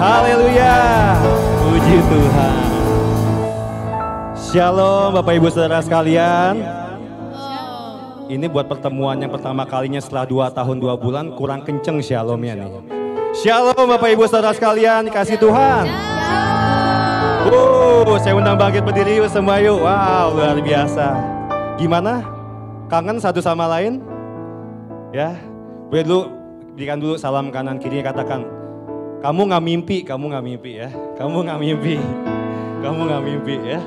Haleluya, puji Tuhan. Shalom Bapak Ibu Saudara sekalian. Ini buat pertemuan yang pertama kalinya setelah 2 tahun 2 bulan, kurang kenceng shalomnya nih. Shalom Bapak Ibu Saudara sekalian, kasih Tuhan. Saya undang bangkit berdiri yuk semua yuk. Wow, luar biasa. Gimana? Kangen satu sama lain? Ya, boleh dulu berikan dulu salam kanan kiri, katakan, kamu nggak mimpi ya. Kamu nggak mimpi ya.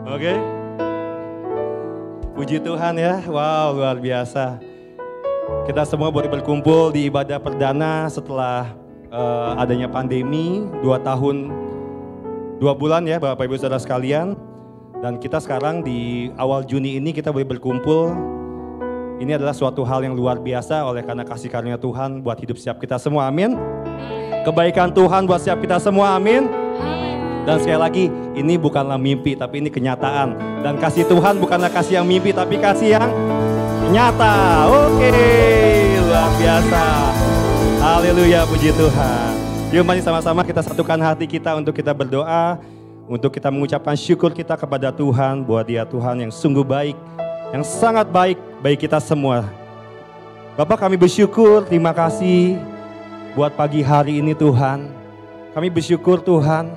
Oke. Puji Tuhan ya. Wow, luar biasa. Kita semua boleh berkumpul di ibadah perdana setelah adanya pandemi 2 tahun 2 bulan ya Bapak Ibu Saudara sekalian. Dan kita sekarang di awal Juni ini kita boleh berkumpul. Ini adalah suatu hal yang luar biasa oleh karena kasih karunia Tuhan buat hidup setiap kita semua. Amin. Kebaikan Tuhan buat setiap kita semua, amin. Dan sekali lagi, ini bukanlah mimpi, tapi ini kenyataan. Dan kasih Tuhan bukanlah kasih yang mimpi, tapi kasih yang nyata. Oke, luar biasa. Haleluya, puji Tuhan. Yuk mari sama-sama kita satukan hati kita untuk kita berdoa. Untuk kita mengucapkan syukur kita kepada Tuhan, bahwa Dia Tuhan yang sungguh baik, yang sangat baik bagi kita semua. Bapak, kami bersyukur, terima kasih buat pagi hari ini Tuhan. Kami bersyukur Tuhan,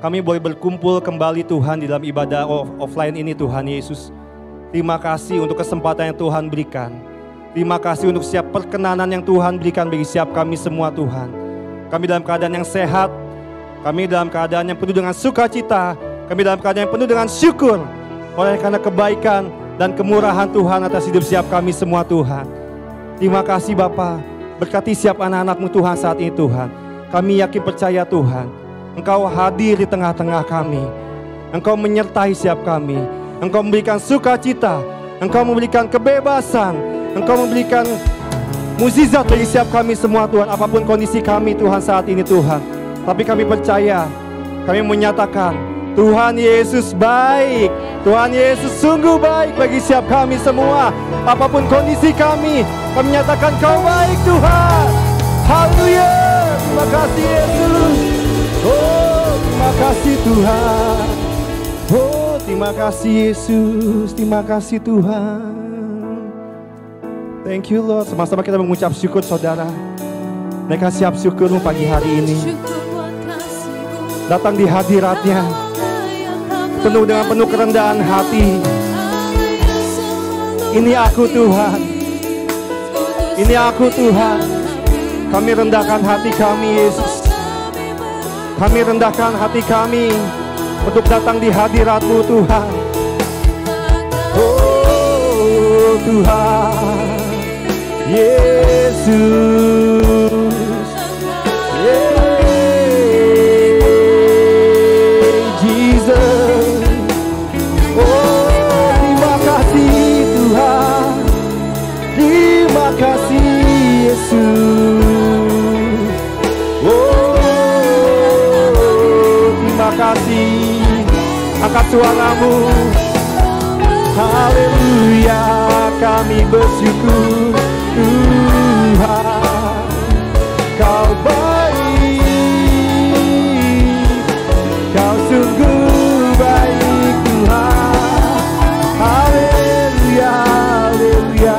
kami boleh berkumpul kembali Tuhan di dalam ibadah offline ini Tuhan Yesus. Terima kasih untuk kesempatan yang Tuhan berikan. Terima kasih untuk setiap perkenanan yang Tuhan berikan bagi setiap kami semua Tuhan. Kami dalam keadaan yang sehat, kami dalam keadaan yang penuh dengan sukacita, kami dalam keadaan yang penuh dengan syukur. Oleh karena kebaikan dan kemurahan Tuhan atas hidup setiap kami semua Tuhan. Terima kasih Bapa. Berkati siap anak-anak-Mu Tuhan saat ini Tuhan. Kami yakin percaya Tuhan, Engkau hadir di tengah-tengah kami. Engkau menyertai siap kami. Engkau memberikan sukacita. Engkau memberikan kebebasan. Engkau memberikan mukjizat bagi siap kami semua Tuhan. Apapun kondisi kami Tuhan saat ini Tuhan. Tapi kami percaya, kami menyatakan Tuhan Yesus baik. Tuhan Yesus sungguh baik bagi siap kami semua. Apapun kondisi kami menyatakan Kau baik Tuhan. Haleluya. Terima kasih Yesus. Oh, terima kasih Tuhan. Oh, terima kasih Yesus. Terima kasih Tuhan. Thank you Lord. Sama-sama kita mengucap syukur saudara. Mereka siap syukur pagi hari ini. Datang di hadiratnya. Penuh dengan penuh kerendahan hati. Ini aku Tuhan. Ini aku Tuhan. Kami rendahkan hati kami Yesus. Kami rendahkan hati kami untuk datang di hadirat-Mu Tuhan. Oh Tuhan Yesus. Angkat suaramu. Haleluya, kami bersyukur Tuhan, Kau baik, Kau sungguh baik Tuhan. Haleluya, haleluya.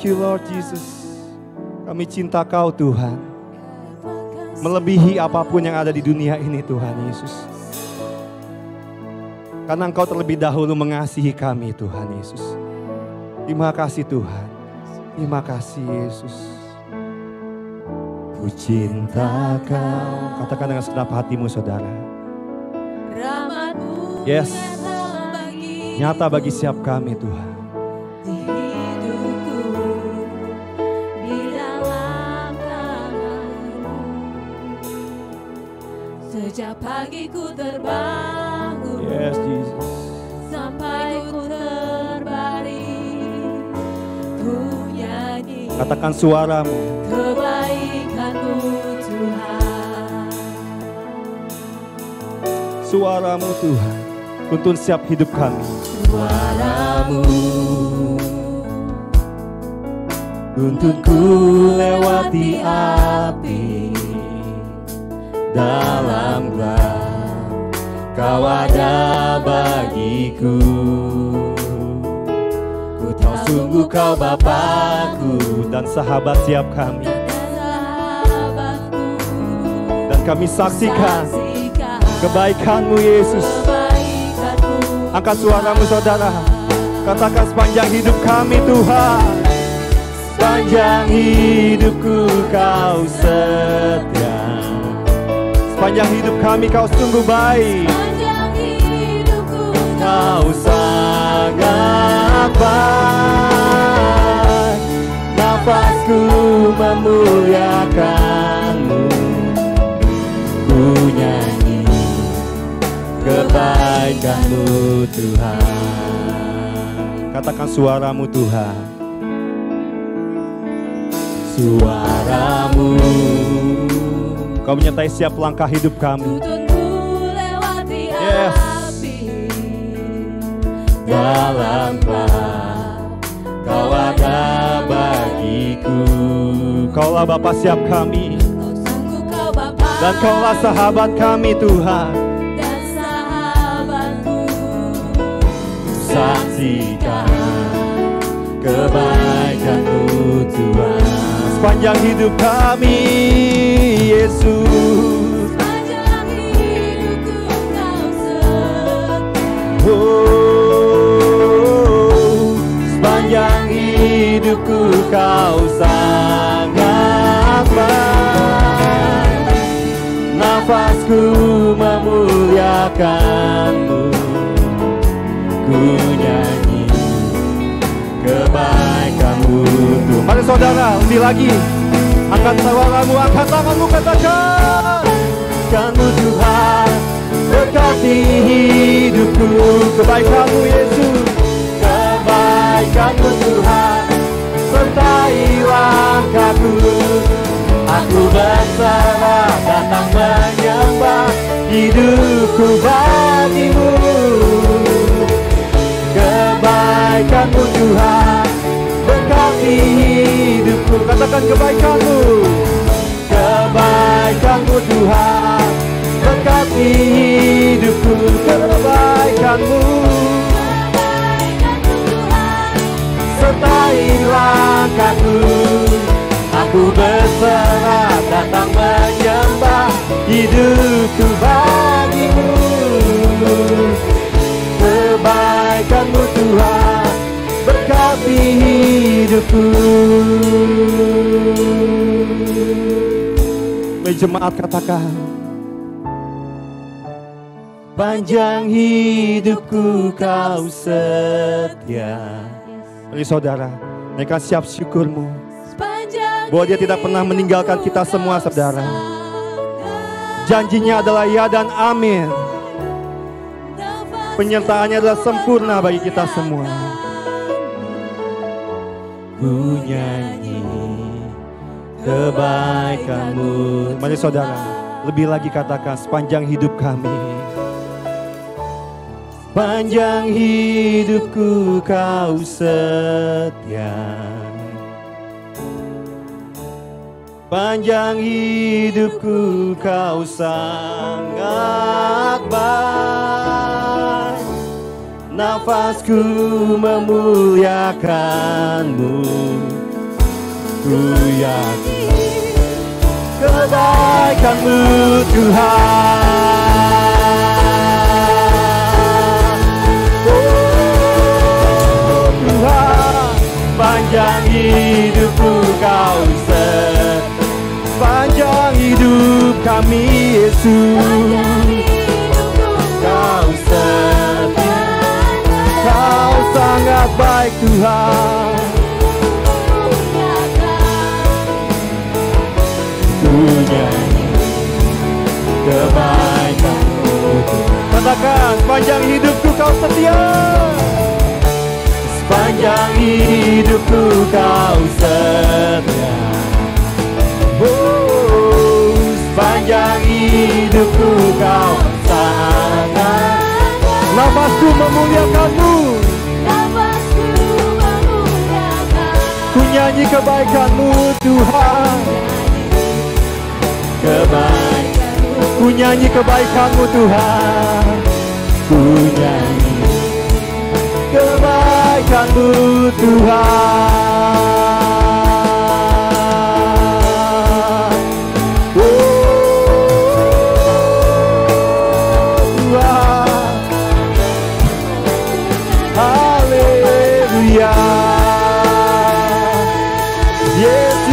Lord Jesus, kami cinta Kau Tuhan, melebihi apapun yang ada di dunia ini Tuhan Yesus. Karena Engkau terlebih dahulu mengasihi kami Tuhan Yesus. Terima kasih Tuhan, terima kasih Yesus. cinta Kau. Katakan dengan segenap hatimu saudara. Rahmat-Mu Yes. Nyata bagi setiap kami Tuhan. di hidupku, di dalam tangan-Mu. Sejak pagi ku terbangun, Yes Jesus. sampai ku terbaring, ku nyanyi Katakan suaramu. kebaikan-Mu Tuhan. Suaramu Tuhan. Tuntun setiap hidup kami. Suara-Mu Tuntunku lewati api. Dalam gelap Kau ada bagiku. Ku tahu sungguh Kau Bapakku dan sahabat siap kami. sahabatku, Dan kami saksikan saksikan kebaikan-Mu Yesus. kebaikan-Mu. Angkat suaramu saudara. Katakan sepanjang hidup kami Tuhan. Sepanjang hidupku Kau setia. Sepanjang hidup kami Kau sungguh baik. Sepanjang hidupku Kau sangat baik. Nafasku memuliakan-Mu. Ku nyanyi kebaikan-Mu Tuhan. Katakan suaramu Tuhan. Suaramu Kau menyertai setiap langkah hidup kami. tuntunku lewati Yes. api. Dalam gelap Kau ada bagiku. Kaulah Bapa siap kami. Kau sanggup, Kau Bapa, Dan Kaulah sahabat kami Tuhan. dan sahabatku. Saksikan kebaikan-Mu Tuhan. Sepanjang hidup kami Yesus. Sepanjang hidupku Kau setia. Oh, sepanjang hidupku Kau sangat baik. Nafasku memuliakan-Mu. Ku nyanyi kebaikan-Mu Tuhan. Mari saudara, undi lagi. Angkat suaramu, angkat tanganmu, katakan. Kau Tuhan, berkati hidupku. Kebaikan-Mu Yesus. Kebaikan-Mu Tuhan, sertai langkahku. Aku berserah datang menyembah, hidupku bagi-Mu. Kebaikan-Mu Tuhan, berkati hidupku. Katakan kebaikan-Mu. Kebaikan-Mu Tuhan, berkati hidupku. Kebaikan-Mu, Kebaikan-Mu Tuhan, sertai langkahku. Aku berserah datang menyembah, hidupku bagi-Mu. Kebaikan-Mu Tuhan, berkati hidupku. Mari jemaat katakan. Panjang hidupku Kau setia. Mari saudara, naikkan siap syukurmu. sepanjang Bahwa Dia tidak pernah meninggalkan kita semua saudara. Janjinya adalah ya dan amin. Penyertaannya adalah sempurna bagi kita semua. Ku nyanyi kebaikan-Mu. Mari saudara, lebih lagi katakan sepanjang hidup kami. Panjang hidupku Kau setia. Panjang hidupku Kau sangat baik. Nafasku memuliakan-Mu. Ku yakin kebaikan-Mu Tuhan. Oh Tuhan, panjang hidupku Kau setia. Panjang kami Yesus. Kau setia, Kau sangat baik Tuhan. Ku nyanyi kebaikan-Mu. Katakan, sepanjang hidupku Kau setia. Sepanjang hidupku Kau setia. Oh, sepanjang hidupku Kau sangat. Nafasku memuliakan-Mu. Ku nyanyi kebaikan-Mu Tuhan. Ku nyanyi kebaikan-Mu Tuhan. Ku nyanyi kebaikan-Mu Tuhan. Haleluya, Yesus.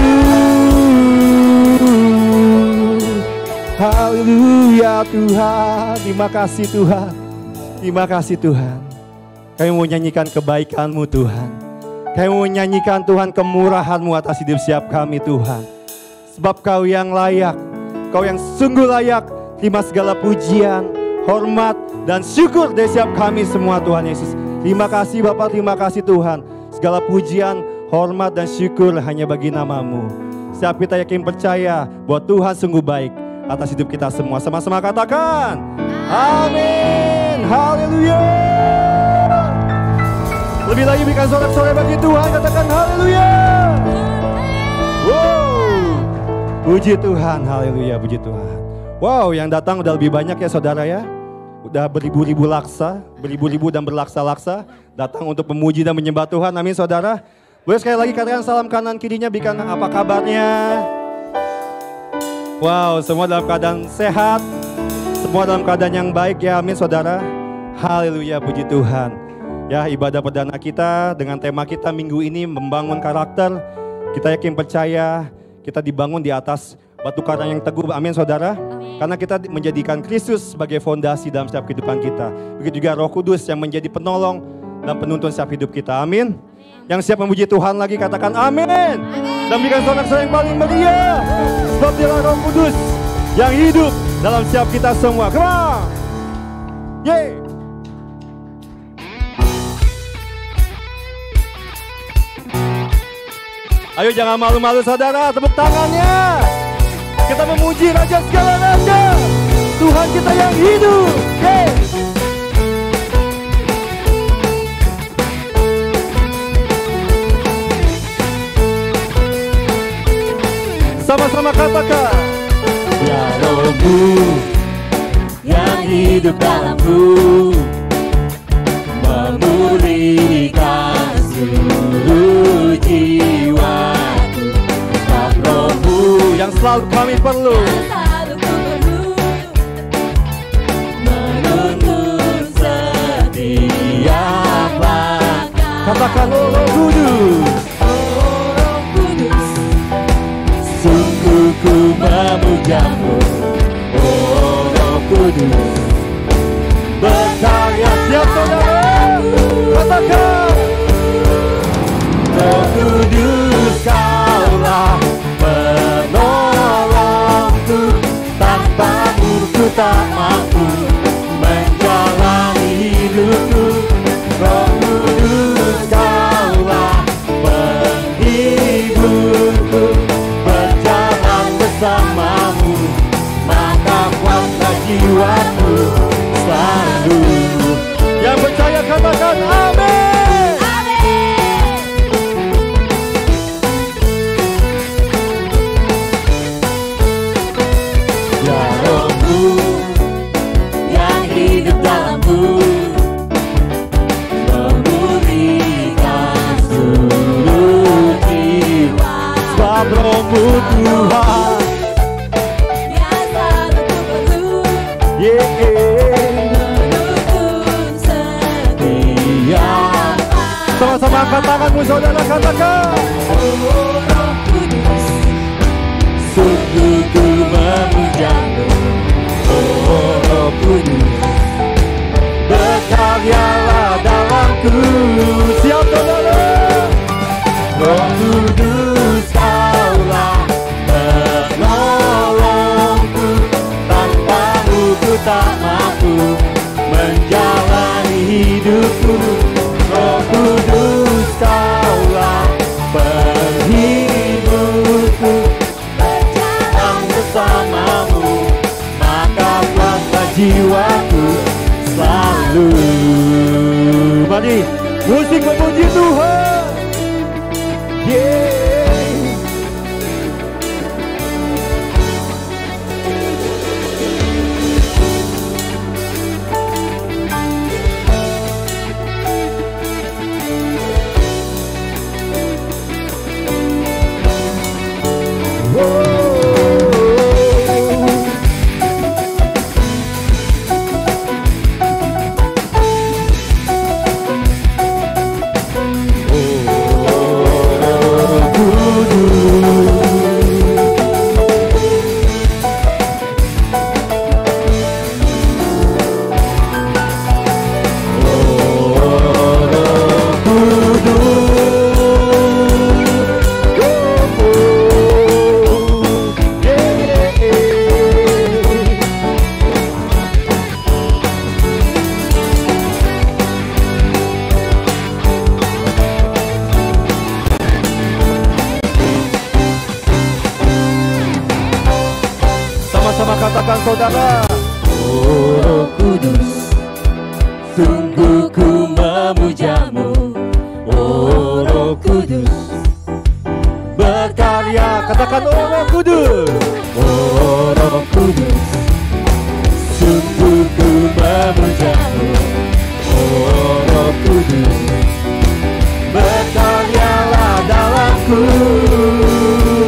Haleluya Tuhan. Terima kasih Tuhan. Terima kasih Tuhan. Kami mau nyanyikan kebaikan-Mu Tuhan. Kami mau nyanyikan Tuhan kemurahan-Mu atas hidup setiap kami Tuhan. Sebab Kau yang layak, Kau yang sungguh layak. Terima segala pujian, hormat, dan syukur dari setiap kami semua Tuhan Yesus. Terima kasih Bapa, terima kasih Tuhan. Segala pujian, hormat, dan syukur hanya bagi nama-Mu. Setiap kita yakin percaya bahwa Tuhan sungguh baik atas hidup kita semua. Sama-sama katakan, amin. Haleluya. Lebih lagi berikan sorak-sorai bagi Tuhan, katakan haleluya. Wow. Puji Tuhan, haleluya, puji Tuhan. Wow, yang datang udah lebih banyak ya saudara ya. Udah beribu-ribu laksa, beribu-ribu dan berlaksa-laksa datang untuk memuji dan menyembah Tuhan. Amin saudara. Boleh sekali lagi katakan salam kanan kirinya, berikan apa kabarnya. Wow, semua dalam keadaan sehat, semua dalam keadaan yang baik ya, amin saudara. Haleluya, puji Tuhan. Ya, ibadah perdana kita dengan tema kita minggu ini membangun karakter. Kita yakin percaya kita dibangun di atas batu karang yang teguh, amin saudara. Karena kita menjadikan Kristus sebagai fondasi dalam setiap kehidupan kita. Begitu juga Roh Kudus yang menjadi penolong dan penuntun setiap hidup kita, amin. Yang siap memuji Tuhan lagi katakan amin. Dan berikan sorak-sorai yang paling meriah. Sebab Dialah Roh Kudus yang hidup dalam setiap kita semua. Come on. Yeay. Ayo jangan malu-malu saudara, tepuk tangannya. Kita memuji Raja segala raja, Tuhan kita yang hidup. Yeay. Sama-sama katakan, ya Rohmu yang hidup dalamku, memulihkan seluruh jiwaku. Sebab Rohmu yang selalu kami perlu, menuntun setiap langkah. Katakan oh Roh Kudus, sungguh ku memuja-Mu, oh Roh Kudus, berkarya siap saudara. Katakan, Roh Kudus Kaulah penolongku, tanpa-Mu ku tak mampu menjalani hidupku. Roh Kudus Kaulah penghiburku, berjalan bersama-Mu, maka kuatlah jiwaku selalu. Yang percaya katakan amin. Ya Rohmu yang hidup dalamku, memulihkan seluruh jiwa. Sebab Rohmu Tuhan yang selalu ku perlu, menuntun setiap. Sama-sama angkat tanganmu saudara, katakan, oh Roh Kudus, sungguh ku memuja-Mu, jiwaku selalu. Mari musik memuji Tuhan. Yeah. Sama-sama katakan saudara. Oh Roh Kudus, sungguh ku memujamu. Oh Roh Kudus, berkarya. Katakan oh Roh Kudus. Oh Roh Kudus, sungguh ku memujamu. Oh Roh Kudus, berkaryalah dalamku.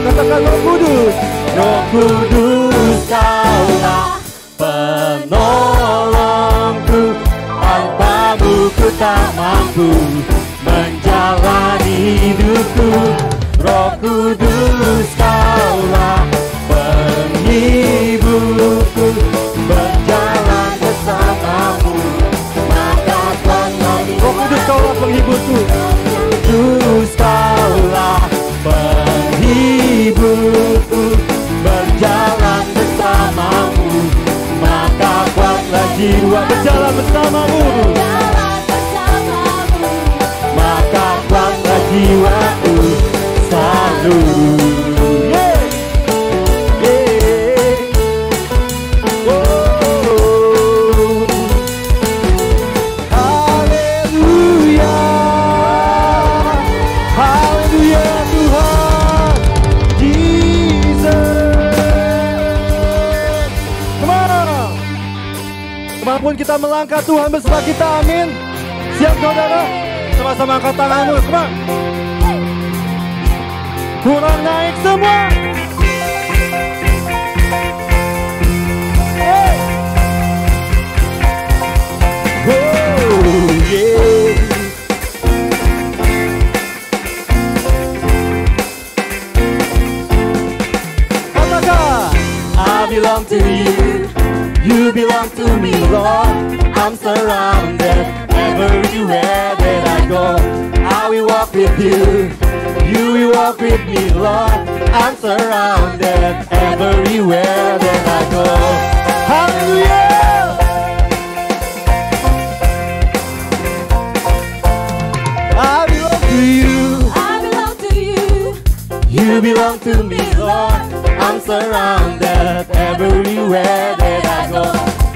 Katakan Roh Kudus. Roh Kudus, Kaulah penolongku, tanpamu ku tak mampu menjalani hidupku. Roh Kudus, Kaulah penghiburku, berjalan bersamamu maka kuatlah. Roh Kudus, Kaulah penghiburku. Kudus, Kaulah penghiburku, berjalan bersamamu maka kuatlah jiwa. Berjalan bersamamu maka kuatlah jiwaku selalu. Yeah. Yeah. Oh. Haleluya, haleluya Tuhan Jesus. Kemana? Kemampuan kita melangkah, Tuhan beserta kita, amin. Siap saudara? Sama-sama angkat tanganmu, kemana? Kurang naik semua. Hey. Oh, yeah. Katakan, I belong to you, you belong to me, Lord. I'm surrounded everywhere that I go. I will walk with you, you will walk with me, Lord. I'm surrounded everywhere that I go. Hallelujah! I belong to you, I belong to you, you belong to me, Lord. I'm surrounded everywhere that I go.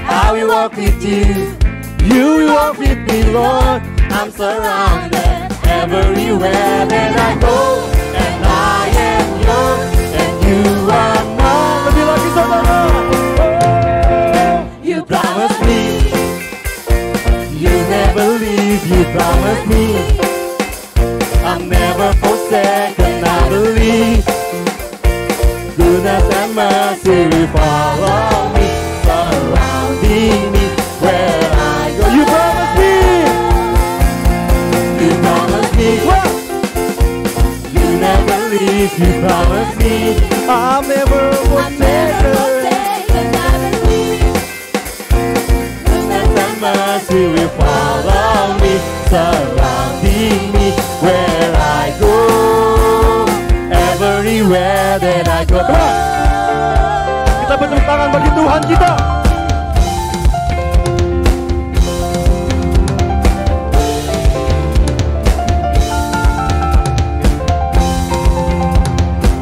I will walk with you, you will walk with me, Lord. I'm surrounded everywhere that I go. And I am yours, and you are mine. Lebih lagi saudara. Oh, you promised me, you never leave. You promised me, I'm never forsaken. I believe goodness and mercy will follow me, surrounding me where I go. You promised me, you promised me, you never leave. You promised me, I'm never forsaken. I believe Goodness and mercy will follow me, surrounding me where I go, everywhere that I go. Come on. Kita bertepuk tangan bagi Tuhan kita.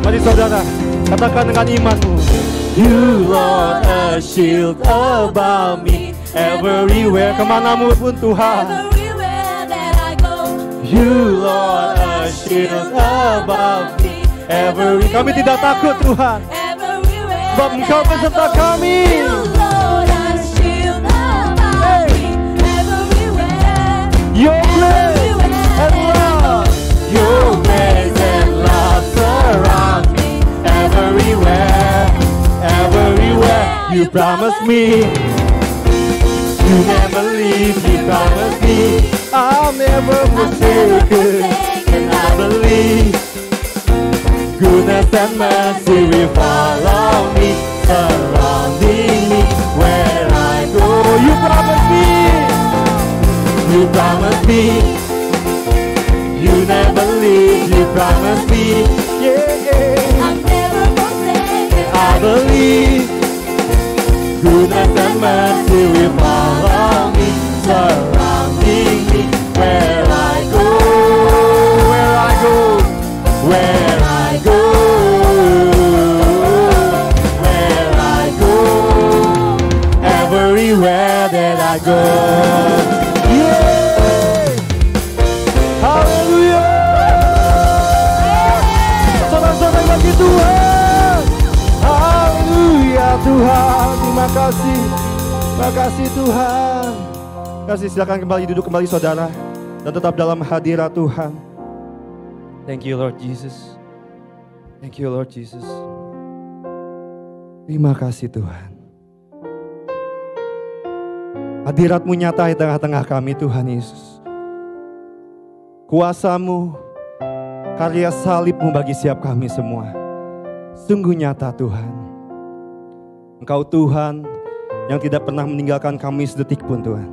Mari saudara, katakan dengan imanmu. You Lord, a shield about me. Everywhere, kemana pun Tuhan. Everywhere that I go, You Lord, a shield about me. Kami tidak takut Tuhan, everywhere sebab Engkau that I beserta go. kami. You Lord, a shield about me. Everywhere, Your grace and love, Your grace and love surround me. Everywhere, everywhere. You promise me, you never leave. You promise me, I'll never forsake you. And I believe goodness and mercy will follow me, surrounding me where I go. You promise me, you promise me, you never leave. You promise me, yeah. I'm never forsaken. I believe goodness and mercy will follow me, surrounding me where I go, where I go, where I go, where I go, everywhere that I go. Yeah. Haleluya. Sorak-sorak bagi Tuhan. Haleluya Tuhan, terima kasih. Terima kasih Tuhan. Kasih, silakan kembali duduk kembali saudara dan tetap dalam hadirat Tuhan. Thank you Lord Jesus. Thank you Lord Jesus. Terima kasih Tuhan. Hadirat-Mu nyata di tengah-tengah kami Tuhan Yesus. Kuasa-Mu, karya salib-Mu bagi setiap kami semua. Sungguh nyata Tuhan. Engkau Tuhan yang tidak pernah meninggalkan kami sedetik pun Tuhan.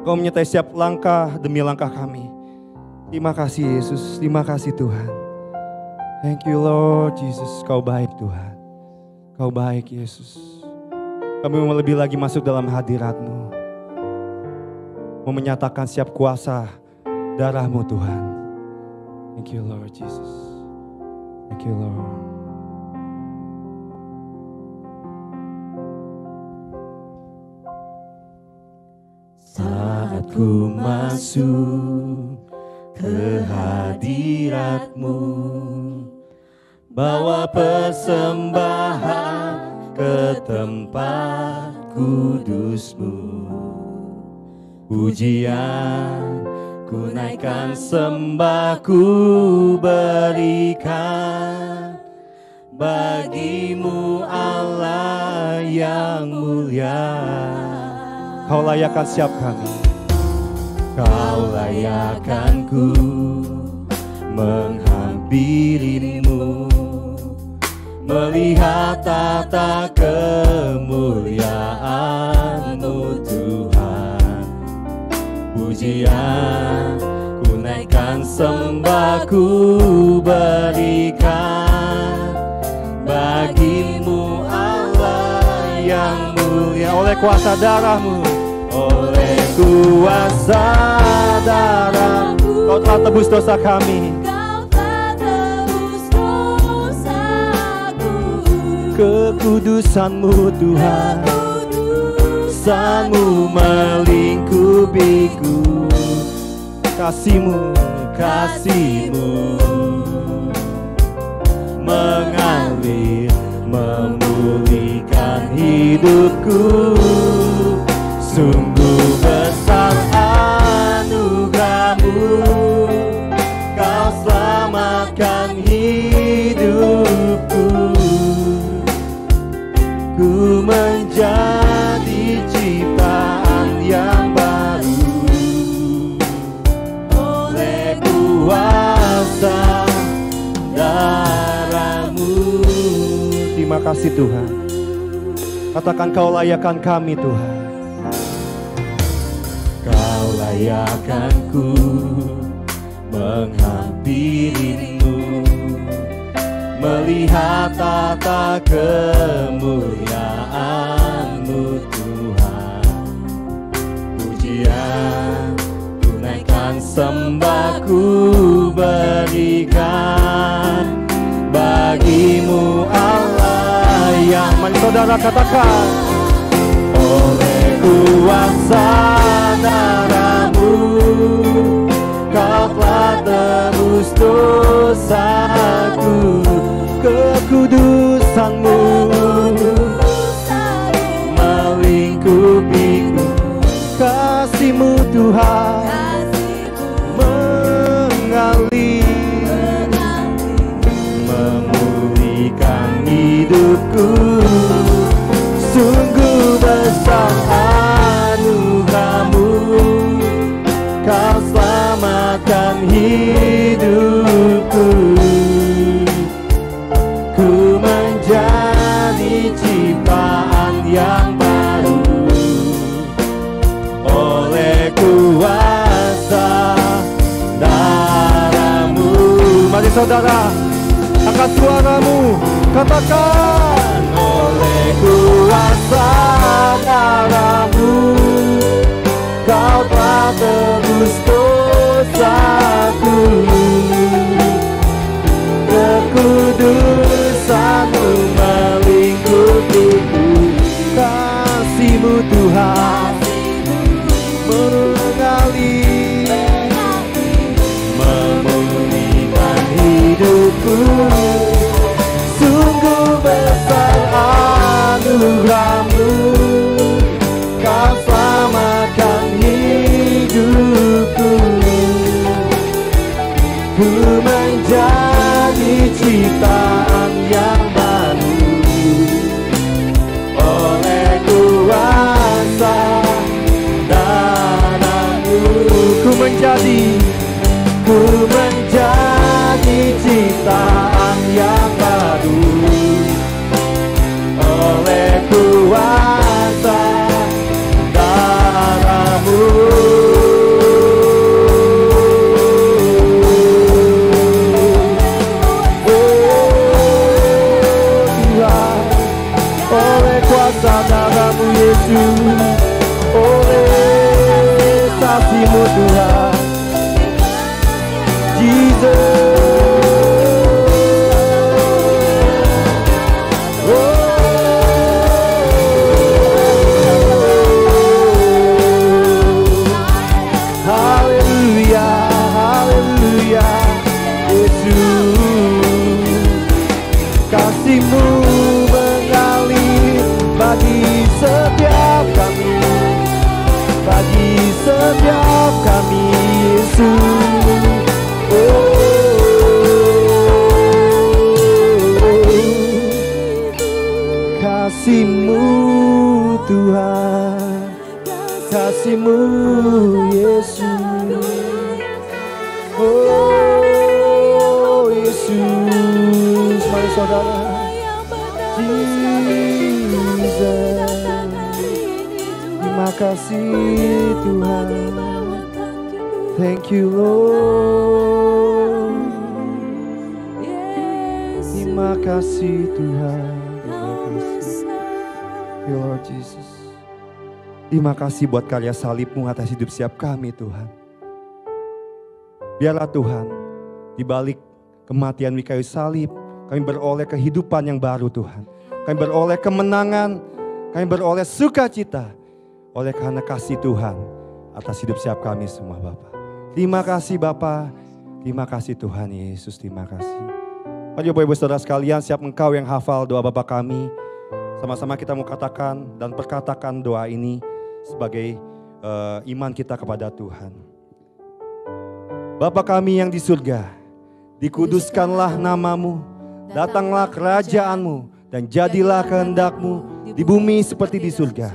Engkau menyertai setiap langkah demi langkah kami. Terima kasih Yesus, terima kasih Tuhan. Thank you Lord Jesus, Kau baik Tuhan. Kau baik Yesus. Kami mau lebih lagi masuk dalam hadirat-Mu. Mau menyatakan setiap kuasa darah-Mu Tuhan. Thank you Lord Jesus. Thank you Lord. Saat ku masuk ke hadirat-Mu, bawa persembahan ke tempat kudus-Mu. Pujian ku naikkan, sembah ku berikan bagi-Mu Allah yang mulia. Kau layakkan setiap kami. Kau layakkan ku menghampiri-Mu, melihat tata kemuliaan-Mu Tuhan. Pujian ku naikkan, sembah ku berikan bagi-Mu Allah yang mulia. Oleh kuasa darah-Mu, oleh kuasa darah-Mu, Kau telah tebus dosa kami. Kau telah tebus dosaku. Kekudusan-Mu Tuhan, Sang-Mu melingkupiku. Kasih-Mu, kasih-Mu mengalir, memulihkan hidupku. Sungguh besar anugerah-Mu, Kau selamatkan hidupku. Ku menjadi ciptaan yang baru oleh kuasa darah-Mu. Terima kasih Tuhan. Katakan, Kau layakkan kami Tuhan. Kau layakkan ku menghampiri-Mu, melihat tata kemuliaan-Mu Tuhan. Pujian ku naikkan, sembah ku berikan bagi-Mu Allah yang saudara katakan. Oleh kuasa darah-Mu, Kau telah tebus dosaku. Kekudusan-Mu melingkupiku. Kasih-Mu Tuhan mengalir, memulihkan hidupku. Sungguh besar anugerah-Mu, Kau selamatkan hidupku. Ku menjadi ciptaan yang baru oleh kuasa darah-Mu. Mari saudara, angkat suaramu, katakan. Oleh kuasa darah-Mu, Kau telah tebus dosaku. Kekudusan-Mu melingkupiku. Kasih-Mu Tuhan mengalir, memulihkan hidupku. Sungguh besar anugerah-Mu, Kau selamatkan hidupku. Ku menjadi ciptaan yang baru oleh kuasa darah-Mu. Ku menjadi ciptaan yang baru oleh kuasa darah-Mu. Oleh kuasa darah-Mu Yesus, oleh kasih-Mu Tuhan, Jesus. Haleluya, haleluya, Yesus. Kasih-Mu mengalir bagi setiap kami, bagi setiap kami, Yesus. Kasih-Mu Tuhan, kasih-Mu Yesus. Oh Yesus, mari saudara. Jesus, terima kasih Tuhan. Thank you Lord. Terima kasih Tuhan. Terima kasih Lord Jesus. Terima kasih buat karya salib-Mu atas hidup setiap kami Tuhan. Biarlah Tuhan, di balik kematian di kayu salib, kami beroleh kehidupan yang baru Tuhan. Kami beroleh kemenangan, kami beroleh sukacita oleh karena kasih Tuhan atas hidup setiap kami semua Bapa. Terima kasih Bapa, terima kasih Tuhan Yesus, terima kasih. Mari Bapak Ibu Saudara sekalian, siap engkau yang hafal doa Bapa kami. Sama-sama kita mau katakan dan perkatakan doa ini sebagai iman kita kepada Tuhan. Bapa kami yang di surga, dikuduskanlah nama-Mu, datanglah kerajaan-Mu, dan jadilah kehendak-Mu di bumi seperti di surga.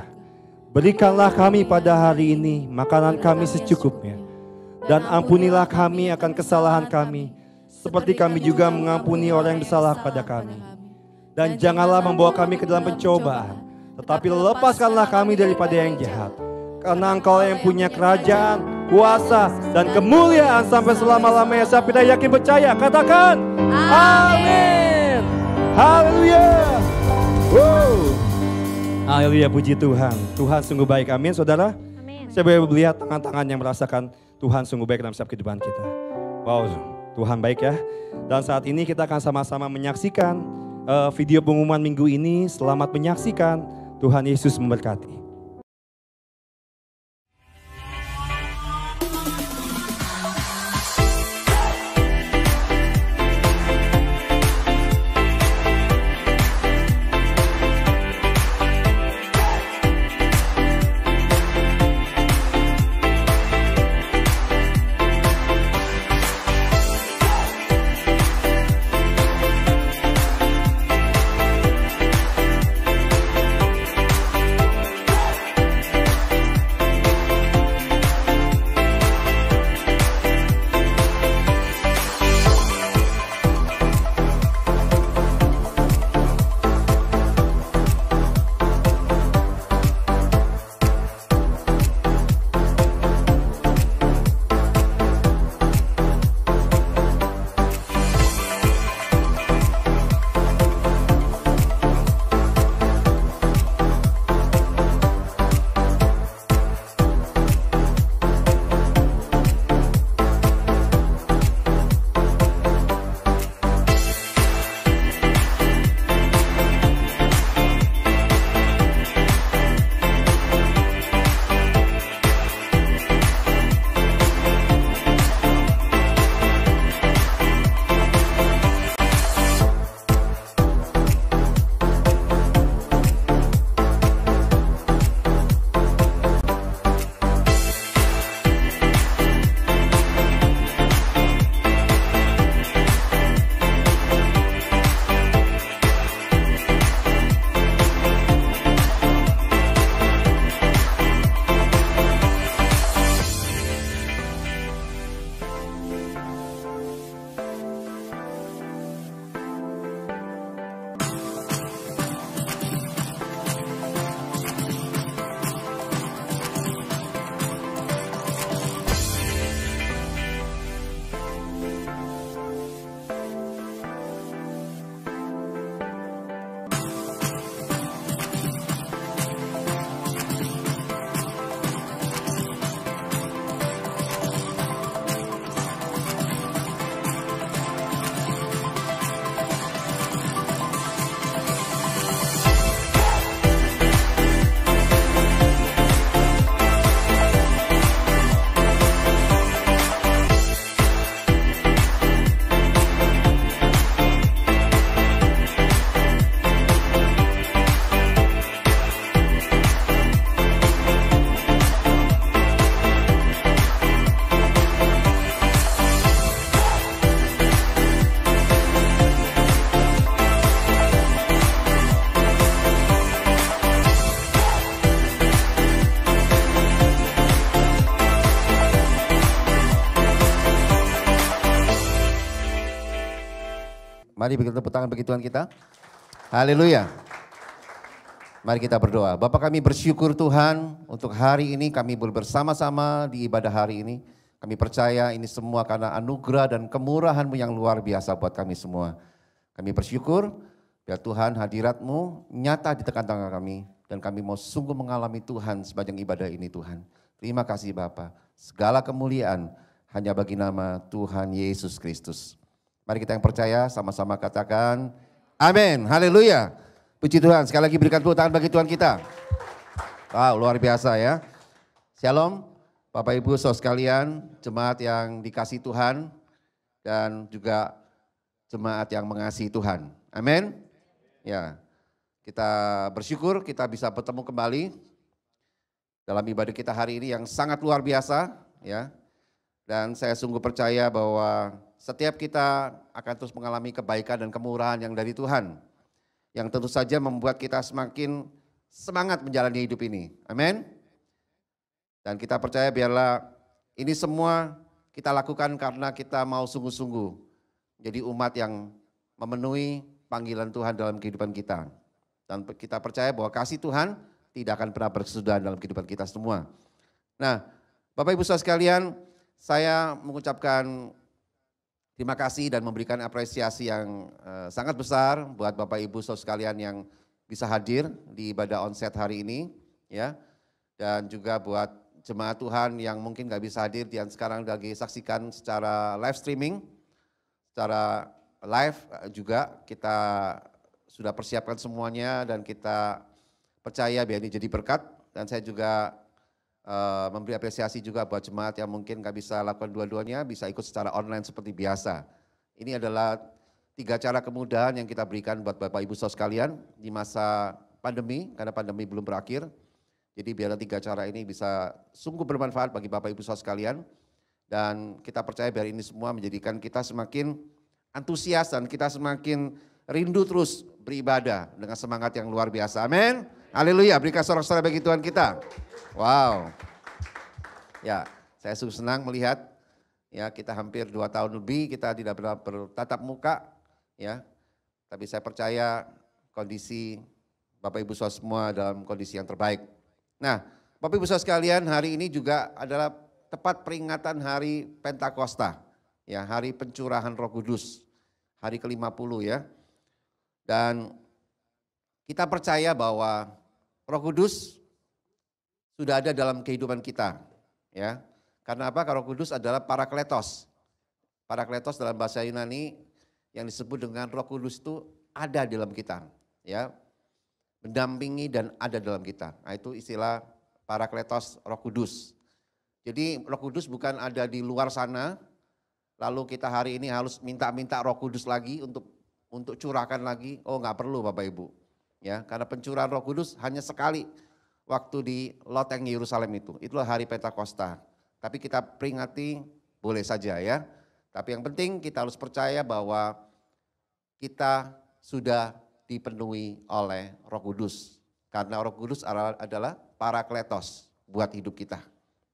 Berikanlah kami pada hari ini makanan kami secukupnya. Dan ampunilah kami akan kesalahan kami, seperti kami juga mengampuni orang yang bersalah pada kami. Dan janganlah membawa kami ke dalam pencobaan, tetapi lepaskanlah kami daripada yang jahat. Karena Engkau yang punya kerajaan, kuasa, dan kemuliaan sampai selama-lamanya. Siapa yang yakin percaya? Katakan amin. Haleluya. Wow. Haleluya, puji Tuhan. Tuhan sungguh baik, amin saudara. Amin. Saya boleh melihat tangan-tangan yang merasakan Tuhan sungguh baik dalam setiap kehidupan kita. Wow, Tuhan baik ya. Dan saat ini kita akan sama-sama menyaksikan video pengumuman minggu ini. Selamat menyaksikan. Tuhan Yesus memberkati. Mari berikan tepuk tangan bagi Tuhan kita. Haleluya. Mari kita berdoa. Bapa, kami bersyukur Tuhan untuk hari ini kami boleh bersama-sama di ibadah hari ini. Kami percaya ini semua karena anugerah dan kemurahan-Mu yang luar biasa buat kami semua. Kami bersyukur biar Tuhan hadirat-Mu nyata di tengah-tengah kami. Dan kami mau sungguh mengalami Tuhan sepanjang ibadah ini Tuhan. Terima kasih Bapa. Segala kemuliaan hanya bagi nama Tuhan Yesus Kristus. Mari kita yang percaya sama-sama katakan amin, haleluya. Puji Tuhan, sekali lagi berikan tepuk tangan bagi Tuhan kita. Wow, luar biasa ya. Shalom, Bapak Ibu saudara sekalian, jemaat yang dikasihi Tuhan dan juga jemaat yang mengasihi Tuhan. Amin. Ya, kita bersyukur kita bisa bertemu kembali dalam ibadah kita hari ini yang sangat luar biasa ya. Dan saya sungguh percaya bahwa setiap kita akan terus mengalami kebaikan dan kemurahan yang dari Tuhan. Yang tentu saja membuat kita semakin semangat menjalani hidup ini. Amin. Dan kita percaya biarlah ini semua kita lakukan karena kita mau sungguh-sungguh jadi umat yang memenuhi panggilan Tuhan dalam kehidupan kita. Dan kita percaya bahwa kasih Tuhan tidak akan pernah berkesudahan dalam kehidupan kita semua. Nah, Bapak Ibu saudara sekalian, saya mengucapkan terima kasih dan memberikan apresiasi yang sangat besar buat Bapak Ibu saudara sekalian yang bisa hadir di ibadah onset hari ini, ya. Dan juga buat jemaat Tuhan yang mungkin gak bisa hadir dan sekarang lagi saksikan secara live streaming, secara live juga kita sudah persiapkan semuanya dan kita percaya biar ini jadi berkat. Dan saya juga memberi apresiasi juga buat jemaat yang mungkin gak bisa lakukan dua-duanya, bisa ikut secara online seperti biasa. Ini adalah 3 cara kemudahan yang kita berikan buat Bapak Ibu Saudara sekalian di masa pandemi, karena pandemi belum berakhir. Jadi biar 3 cara ini bisa sungguh bermanfaat bagi Bapak Ibu Saudara sekalian. Dan kita percaya biar ini semua menjadikan kita semakin antusias dan kita semakin rindu terus beribadah dengan semangat yang luar biasa. Amin. Haleluya, berikan sorak-sorai bagi Tuhan kita. Wow. Ya, saya sungguh senang melihat ya kita hampir 2 tahun lebih kita tidak pernah bertatap muka ya. Tapi saya percaya kondisi Bapak Ibu Saudara semua dalam kondisi yang terbaik. Nah, Bapak Ibu Saudara sekalian, hari ini juga adalah tepat peringatan hari Pentakosta. Ya, hari pencurahan Roh Kudus. Hari ke-50 ya. Dan kita percaya bahwa Roh Kudus sudah ada dalam kehidupan kita, ya. Karena apa? Karena Roh Kudus adalah Parakletos. Parakletos dalam bahasa Yunani yang disebut dengan Roh Kudus itu ada dalam kita, ya. Mendampingi dan ada dalam kita. Nah, itu istilah Parakletos Roh Kudus. Jadi Roh Kudus bukan ada di luar sana, lalu kita hari ini harus minta-minta Roh Kudus lagi untuk curahkan lagi. Oh, nggak perlu Bapak Ibu. Ya, karena pencurahan Roh Kudus hanya sekali waktu di loteng Yerusalem itu. Itulah hari Pentakosta. Tapi kita peringati boleh saja ya. Tapi yang penting kita harus percaya bahwa kita sudah dipenuhi oleh Roh Kudus. Karena Roh Kudus adalah Parakletos buat hidup kita.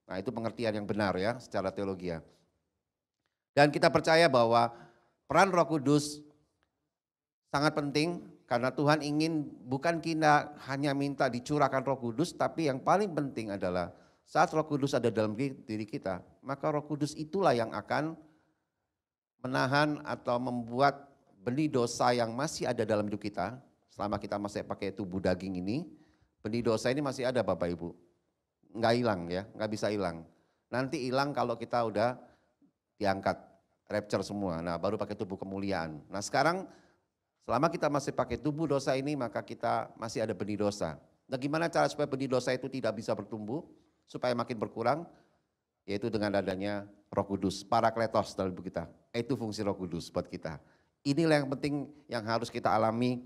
Nah, itu pengertian yang benar ya secara teologi. Dan kita percaya bahwa peran Roh Kudus sangat penting. Karena Tuhan ingin bukan kita hanya minta dicurahkan Roh Kudus, tapi yang paling penting adalah saat Roh Kudus ada dalam diri kita, maka Roh Kudus itulah yang akan menahan atau membuat benih dosa yang masih ada dalam hidup kita, selama kita masih pakai tubuh daging ini, benih dosa ini masih ada Bapak Ibu. Enggak hilang ya, enggak bisa hilang. Nanti hilang kalau kita udah diangkat, rapture semua, nah baru pakai tubuh kemuliaan. Nah sekarang selama kita masih pakai tubuh dosa ini, maka kita masih ada benih dosa. Nah gimana cara supaya benih dosa itu tidak bisa bertumbuh, supaya makin berkurang? Yaitu dengan adanya Roh Kudus, Parakletos dalam hidup kita. Itu fungsi Roh Kudus buat kita. Inilah yang penting yang harus kita alami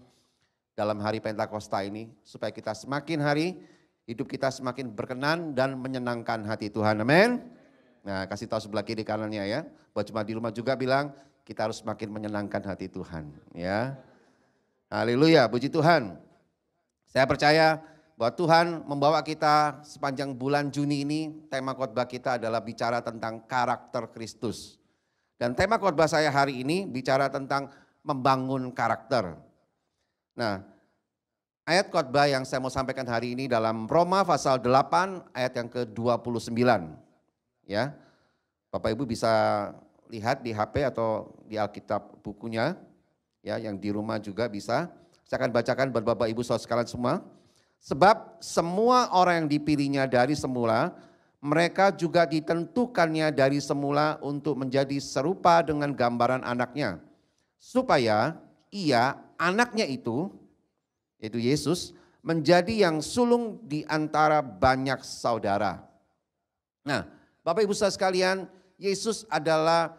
dalam hari Pentakosta ini, supaya kita semakin hari, hidup kita semakin berkenan dan menyenangkan hati Tuhan. Amin. Nah kasih tahu sebelah kiri kanannya ya, buat cuma di rumah juga bilang, kita harus semakin menyenangkan hati Tuhan ya. Haleluya, puji Tuhan. Saya percaya bahwa Tuhan membawa kita sepanjang bulan Juni ini, tema khotbah kita adalah bicara tentang karakter Kristus. Dan tema khotbah saya hari ini bicara tentang membangun karakter. Nah, ayat khotbah yang saya mau sampaikan hari ini dalam Roma pasal 8 ayat yang ke-29. Ya. Bapak Ibu bisa lihat di HP atau di Alkitab bukunya. Ya, yang di rumah juga bisa. Saya akan bacakan buat Bapak Ibu Saudara sekalian semua. Sebab semua orang yang dipilihnya dari semula, mereka juga ditentukannya dari semula untuk menjadi serupa dengan gambaran anaknya. Supaya ia, anaknya itu, yaitu Yesus, menjadi yang sulung di antara banyak saudara. Nah, Bapak Ibu Saudara sekalian, Yesus adalah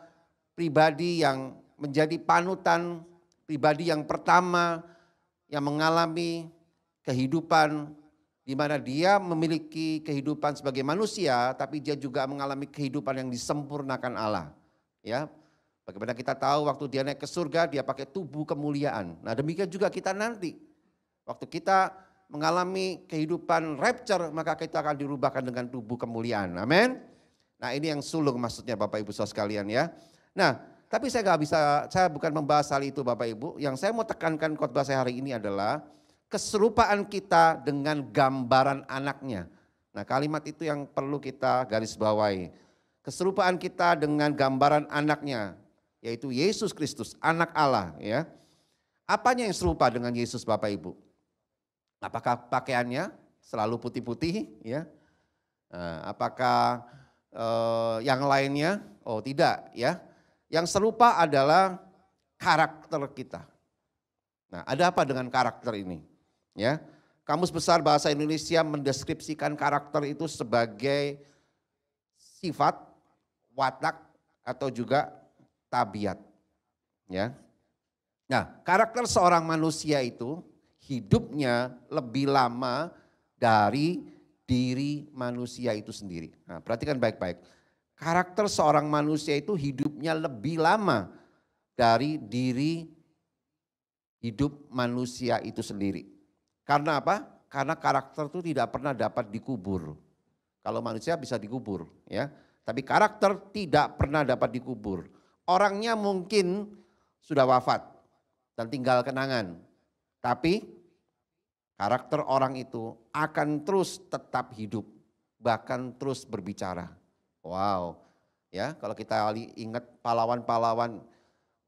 pribadi yang menjadi panutan, pribadi yang pertama yang mengalami kehidupan di mana dia memiliki kehidupan sebagai manusia, tapi dia juga mengalami kehidupan yang disempurnakan Allah. Ya, bagaimana kita tahu waktu dia naik ke surga, dia pakai tubuh kemuliaan. Nah demikian juga kita nanti, waktu kita mengalami kehidupan rapture, maka kita akan dirubahkan dengan tubuh kemuliaan. Amin. Nah ini yang sulung maksudnya Bapak Ibu Saudara sekalian ya. Nah tapi saya nggak bisa, saya bukan membahas hal itu Bapak Ibu. Yang saya mau tekankan khotbah saya hari ini adalah keserupaan kita dengan gambaran anaknya. Nah kalimat itu yang perlu kita garis bawahi. Keserupaan kita dengan gambaran anaknya, yaitu Yesus Kristus, anak Allah ya. Apanya yang serupa dengan Yesus Bapak Ibu? Apakah pakaiannya selalu putih-putih ya? Apakah yang lainnya? Oh tidak ya. Yang serupa adalah karakter kita. Nah, ada apa dengan karakter ini? Ya, Kamus Besar Bahasa Indonesia mendeskripsikan karakter itu sebagai sifat, watak, atau juga tabiat. Ya. Nah, karakter seorang manusia itu hidupnya lebih lama dari diri manusia itu sendiri. Nah, perhatikan baik-baik. Karakter seorang manusia itu hidupnya lebih lama dari diri hidup manusia itu sendiri. Karena apa? Karena karakter itu tidak pernah dapat dikubur. Kalau manusia bisa dikubur, ya. Tapi karakter tidak pernah dapat dikubur. Orangnya mungkin sudah wafat dan tinggal kenangan. Tapi karakter orang itu akan terus tetap hidup, bahkan terus berbicara. Wow, ya kalau kita ingat pahlawan-pahlawan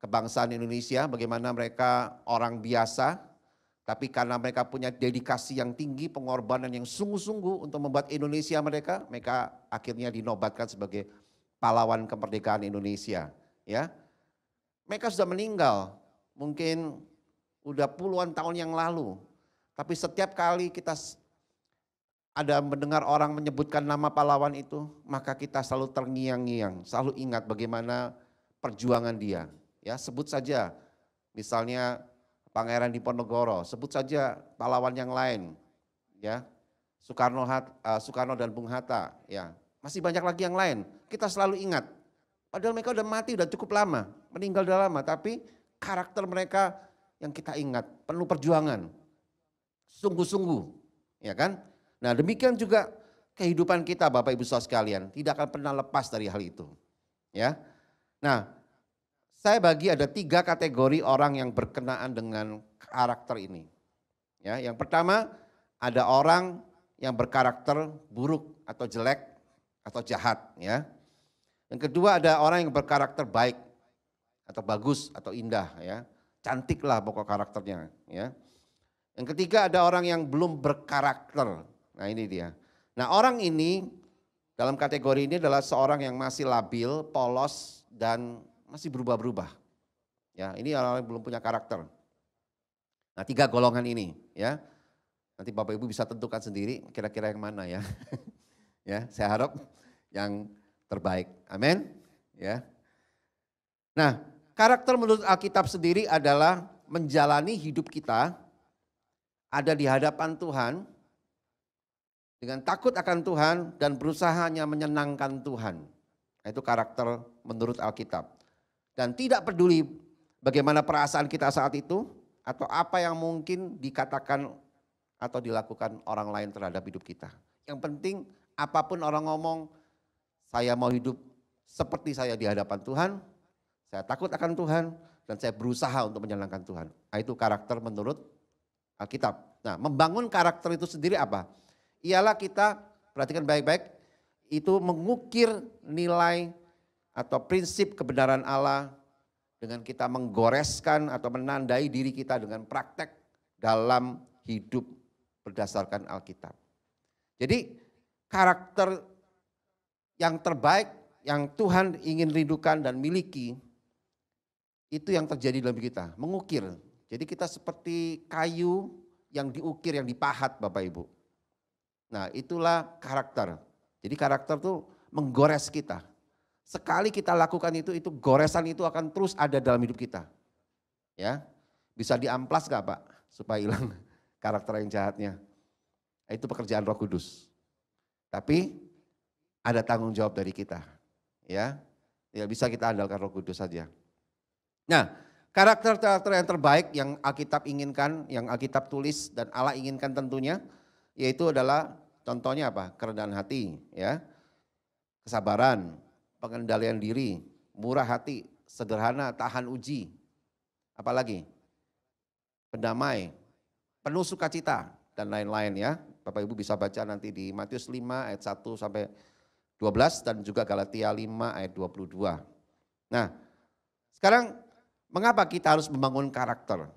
kebangsaan Indonesia, bagaimana mereka orang biasa, tapi karena mereka punya dedikasi yang tinggi, pengorbanan yang sungguh-sungguh untuk membuat Indonesia mereka akhirnya dinobatkan sebagai pahlawan kemerdekaan Indonesia. Ya, mereka sudah meninggal, mungkin udah puluhan tahun yang lalu. Tapi setiap kali kita ada mendengar orang menyebutkan nama pahlawan itu, maka kita selalu terngiang-ngiang, selalu ingat bagaimana perjuangan dia. Ya, sebut saja misalnya Pangeran Diponegoro, sebut saja pahlawan yang lain, ya, Soekarno dan Bung Hatta, ya, masih banyak lagi yang lain. Kita selalu ingat, padahal mereka udah mati, udah cukup lama, meninggal udah lama, tapi karakter mereka yang kita ingat, penuh perjuangan, sungguh-sungguh, ya kan? Nah, demikian juga kehidupan kita Bapak Ibu Saudara sekalian, tidak akan pernah lepas dari hal itu. Ya. Nah, saya bagi ada 3 kategori orang yang berkenaan dengan karakter ini. Ya, yang pertama ada orang yang berkarakter buruk atau jelek atau jahat, ya. Yang kedua ada orang yang berkarakter baik atau bagus atau indah, ya. Cantik lah pokok karakternya, ya. Yang ketiga ada orang yang belum berkarakter. Nah, ini dia. Nah, orang ini dalam kategori ini adalah seorang yang masih labil, polos dan masih berubah-berubah. Ya, ini orang yang belum punya karakter. Nah, 3 golongan ini, ya. Nanti Bapak Ibu bisa tentukan sendiri kira-kira yang mana, ya. Ya, saya harap yang terbaik. Amin. Ya. Nah, karakter menurut Alkitab sendiri adalah menjalani hidup kita ada di hadapan Tuhan dengan takut akan Tuhan dan berusaha hanya menyenangkan Tuhan. Itu karakter menurut Alkitab. Dan tidak peduli bagaimana perasaan kita saat itu atau apa yang mungkin dikatakan atau dilakukan orang lain terhadap hidup kita. Yang penting apapun orang ngomong, saya mau hidup seperti saya di hadapan Tuhan, saya takut akan Tuhan dan saya berusaha untuk menyenangkan Tuhan. Nah, itu karakter menurut Alkitab. Nah, membangun karakter itu sendiri apa? Ialah kita, perhatikan baik-baik, itu mengukir nilai atau prinsip kebenaran Allah dengan kita menggoreskan atau menandai diri kita dengan praktek dalam hidup berdasarkan Alkitab. Jadi karakter yang terbaik yang Tuhan ingin rindukan dan miliki itu yang terjadi dalam kita, mengukir. Jadi kita seperti kayu yang diukir, yang dipahat Bapak Ibu. Nah, itulah karakter. Jadi karakter itu menggores kita. Sekali kita lakukan itu goresan itu akan terus ada dalam hidup kita. Ya, bisa diamplas gak Pak? Supaya hilang karakter yang jahatnya. Itu pekerjaan Roh Kudus. Tapi ada tanggung jawab dari kita. Ya, tidak bisa kita andalkan Roh Kudus saja. Nah, karakter-karakter yang terbaik yang Alkitab inginkan, yang Alkitab tulis dan Allah inginkan tentunya, yaitu adalah contohnya apa? Kerendahan hati, ya, kesabaran, pengendalian diri, murah hati, sederhana, tahan uji, apalagi pendamai, penuh sukacita dan lain-lain, ya. Bapak Ibu bisa baca nanti di Matius 5 ayat 1 sampai 12 dan juga Galatia 5 ayat 22. Nah, sekarang mengapa kita harus membangun karakter?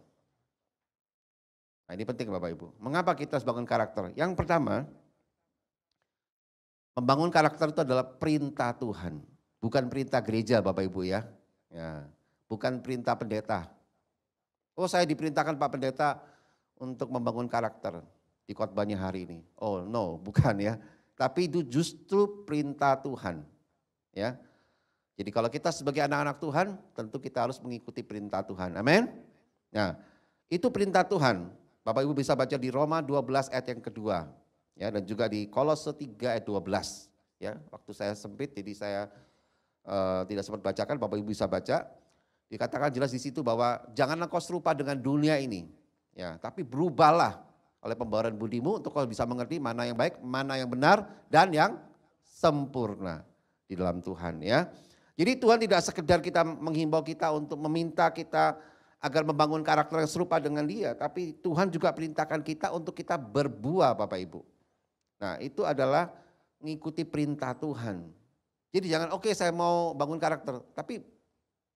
Nah, ini penting Bapak Ibu. Mengapa kita harus bangun karakter? Yang pertama, membangun karakter itu adalah perintah Tuhan. Bukan perintah gereja Bapak Ibu, ya. Ya, bukan perintah pendeta. Oh, saya diperintahkan Pak Pendeta untuk membangun karakter di khotbahnya hari ini. Oh no, bukan ya. Tapi itu justru perintah Tuhan. Ya. Jadi kalau kita sebagai anak-anak Tuhan, tentu kita harus mengikuti perintah Tuhan. Amin. Nah, itu perintah Tuhan. Bapak Ibu bisa baca di Roma 12 ayat yang kedua. Ya, dan juga di Kolose 3 ayat 12. Ya, waktu saya sempit jadi saya tidak sempat bacakan, Bapak Ibu bisa baca. Dikatakan jelas di situ bahwa janganlah kau serupa dengan dunia ini. Ya, tapi berubahlah oleh pembaharuan budimu untuk kau bisa mengerti mana yang baik, mana yang benar dan yang sempurna di dalam Tuhan ya. Jadi Tuhan tidak sekedar kita menghimbau kita untuk meminta kita agar membangun karakter yang serupa dengan Dia, tapi Tuhan juga perintahkan kita untuk kita berbuah Bapak Ibu. Nah, itu adalah mengikuti perintah Tuhan. Jadi jangan oke, saya mau bangun karakter, tapi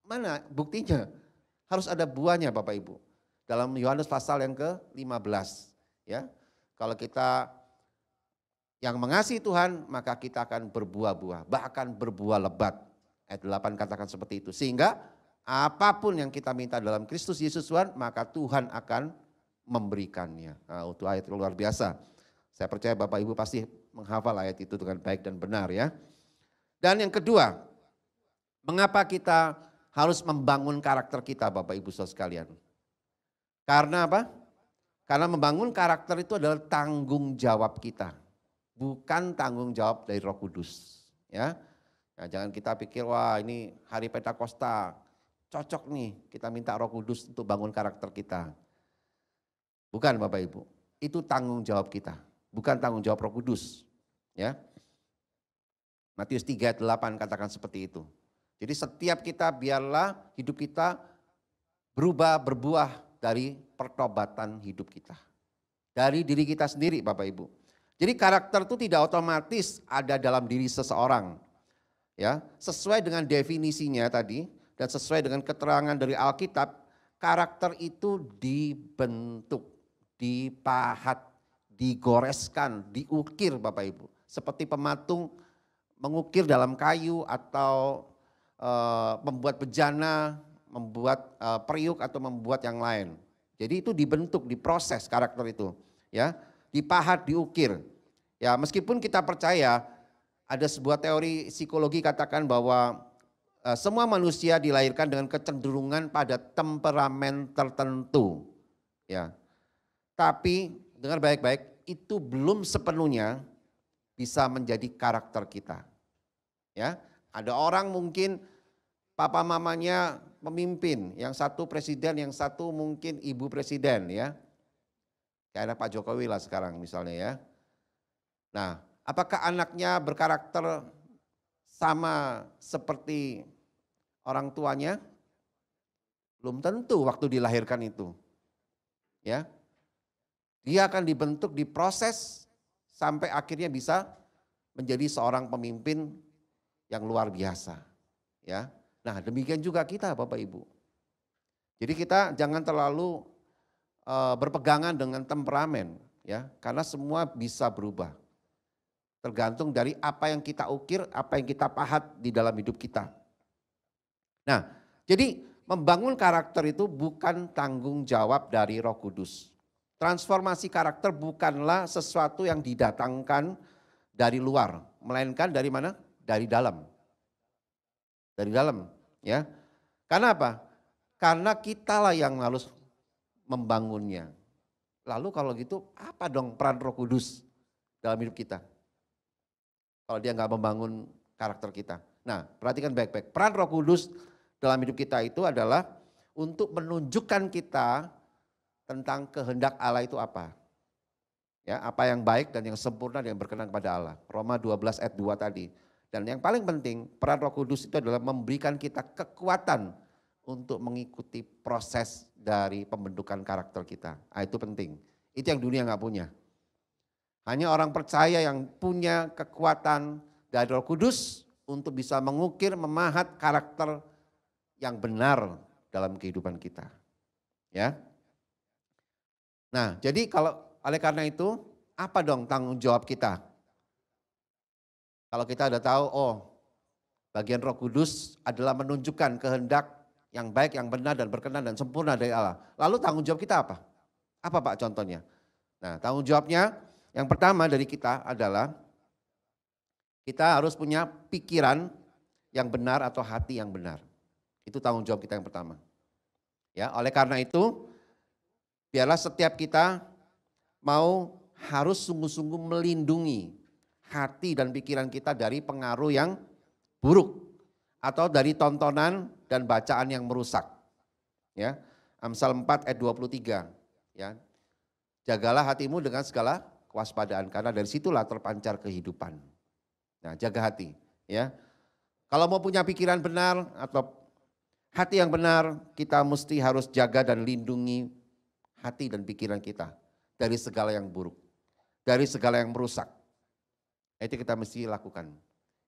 mana buktinya? Harus ada buahnya Bapak Ibu. Dalam Yohanes pasal yang ke-15 ya. Kalau kita yang mengasihi Tuhan, maka kita akan berbuah-buah, bahkan berbuah lebat. Ayat 8 katakan seperti itu. Sehingga apapun yang kita minta dalam Kristus Yesus Tuhan, maka Tuhan akan memberikannya. Nah, itu ayat luar biasa. Saya percaya Bapak Ibu pasti menghafal ayat itu dengan baik dan benar ya. Dan yang kedua, mengapa kita harus membangun karakter kita Bapak Ibu saudara sekalian. Karena apa? Karena membangun karakter itu adalah tanggung jawab kita. Bukan tanggung jawab dari Roh Kudus. Ya. Nah, jangan kita pikir wah ini hari Pentakosta cocok nih kita minta Roh Kudus untuk bangun karakter kita. Bukan Bapak Ibu. Itu tanggung jawab kita. Bukan tanggung jawab Roh Kudus. Ya. Matius 3 ayat 8 katakan seperti itu. Jadi setiap kita biarlah hidup kita berbuah dari pertobatan hidup kita. Dari diri kita sendiri Bapak Ibu. Jadi karakter itu tidak otomatis ada dalam diri seseorang. Ya, sesuai dengan definisinya tadi dan sesuai dengan keterangan dari Alkitab, karakter itu dibentuk, dipahat, digoreskan, diukir Bapak Ibu. Seperti pematung mengukir dalam kayu atau membuat bejana, membuat periuk atau membuat yang lain. Jadi itu dibentuk, diproses karakter itu, ya, dipahat, diukir. Ya, meskipun kita percaya ada sebuah teori psikologi katakan bahwa semua manusia dilahirkan dengan kecenderungan pada temperamen tertentu, ya. Tapi dengar baik-baik, itu belum sepenuhnya bisa menjadi karakter kita. Ya, ada orang mungkin papa mamanya pemimpin, yang satu presiden, yang satu mungkin ibu presiden ya. Kayak anak Pak Jokowi lah sekarang misalnya ya. Nah, apakah anaknya berkarakter sama seperti orang tuanya? Belum tentu waktu dilahirkan itu. Ya. Dia akan dibentuk, diproses sampai akhirnya bisa menjadi seorang pemimpin yang luar biasa. Ya. Nah, demikian juga kita Bapak Ibu. Jadi kita jangan terlalu berpegangan dengan temperamen ya, karena semua bisa berubah. Tergantung dari apa yang kita ukir, apa yang kita pahat di dalam hidup kita. Nah, jadi membangun karakter itu bukan tanggung jawab dari Roh Kudus. Transformasi karakter bukanlah sesuatu yang didatangkan dari luar, melainkan dari mana? Dari dalam. Dari dalam, ya. Karena apa? Karena kitalah yang harus membangunnya. Lalu kalau gitu apa dong peran Roh Kudus dalam hidup kita? Kalau dia nggak membangun karakter kita. Nah, perhatikan baik-baik. Peran Roh Kudus dalam hidup kita itu adalah untuk menunjukkan kita tentang kehendak Allah itu apa. Ya, apa yang baik dan yang sempurna dan yang berkenan kepada Allah. Roma 12 ayat 2 tadi. Dan yang paling penting, peran Roh Kudus itu adalah memberikan kita kekuatan untuk mengikuti proses dari pembentukan karakter kita. Nah, itu penting. Itu yang dunia nggak punya. Hanya orang percaya yang punya kekuatan dari Roh Kudus untuk bisa mengukir, memahat karakter yang benar dalam kehidupan kita. Ya. Nah, jadi kalau oleh karena itu, apa dong tanggung jawab kita? Kalau kita udah tahu, oh bagian Roh Kudus adalah menunjukkan kehendak yang baik, yang benar dan berkenan dan sempurna dari Allah. Lalu tanggung jawab kita apa? Apa Pak contohnya? Nah, tanggung jawabnya yang pertama dari kita adalah kita harus punya pikiran yang benar atau hati yang benar. Itu tanggung jawab kita yang pertama. Ya, oleh karena itu biarlah setiap kita harus sungguh-sungguh melindungi hati dan pikiran kita dari pengaruh yang buruk atau dari tontonan dan bacaan yang merusak. Ya, Amsal 4 ayat 23. Ya. Jagalah hatimu dengan segala kewaspadaan karena dari situlah terpancar kehidupan. Nah, jaga hati, ya. Kalau mau punya pikiran benar atau hati yang benar, kita mesti harus jaga dan lindungi hati dan pikiran kita dari segala yang buruk, dari segala yang merusak. Itu kita mesti lakukan.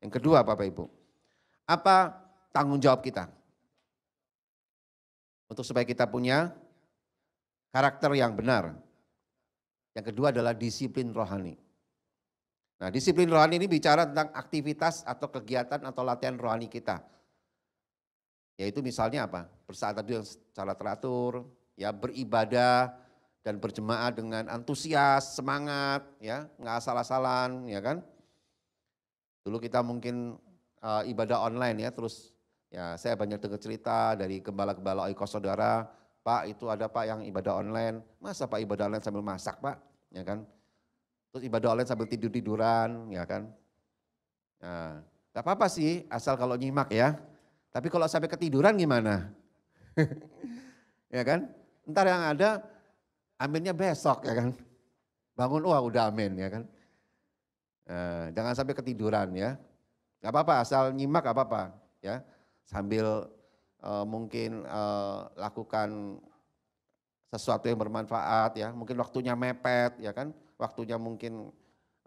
Yang kedua, Bapak Ibu, apa tanggung jawab kita? Untuk supaya kita punya karakter yang benar. Yang kedua adalah disiplin rohani. Nah, disiplin rohani ini bicara tentang aktivitas atau kegiatan atau latihan rohani kita. Yaitu misalnya apa? Bersaat teduh yang secara teratur, ya, beribadah dan berjemaah dengan antusias, semangat, ya, nggak asal-asalan, ya kan? Dulu kita mungkin ibadah online ya, terus ya saya banyak dengar cerita dari gembala-gembala oikos saudara, Pak itu ada Pak yang ibadah online, masa Pak ibadah online sambil masak Pak, ya kan? Terus ibadah online sambil tidur-tiduran, ya kan? Nah, gak apa-apa sih asal kalau nyimak ya, tapi kalau sampai ketiduran gimana? Ya kan? Ntar yang ada aminnya besok ya kan? Bangun wah udah amin ya kan? Nah, jangan sampai ketiduran ya. Gak apa-apa asal nyimak gak apa-apa ya. Sambil mungkin lakukan sesuatu yang bermanfaat ya. Mungkin waktunya mepet ya kan. Waktunya mungkin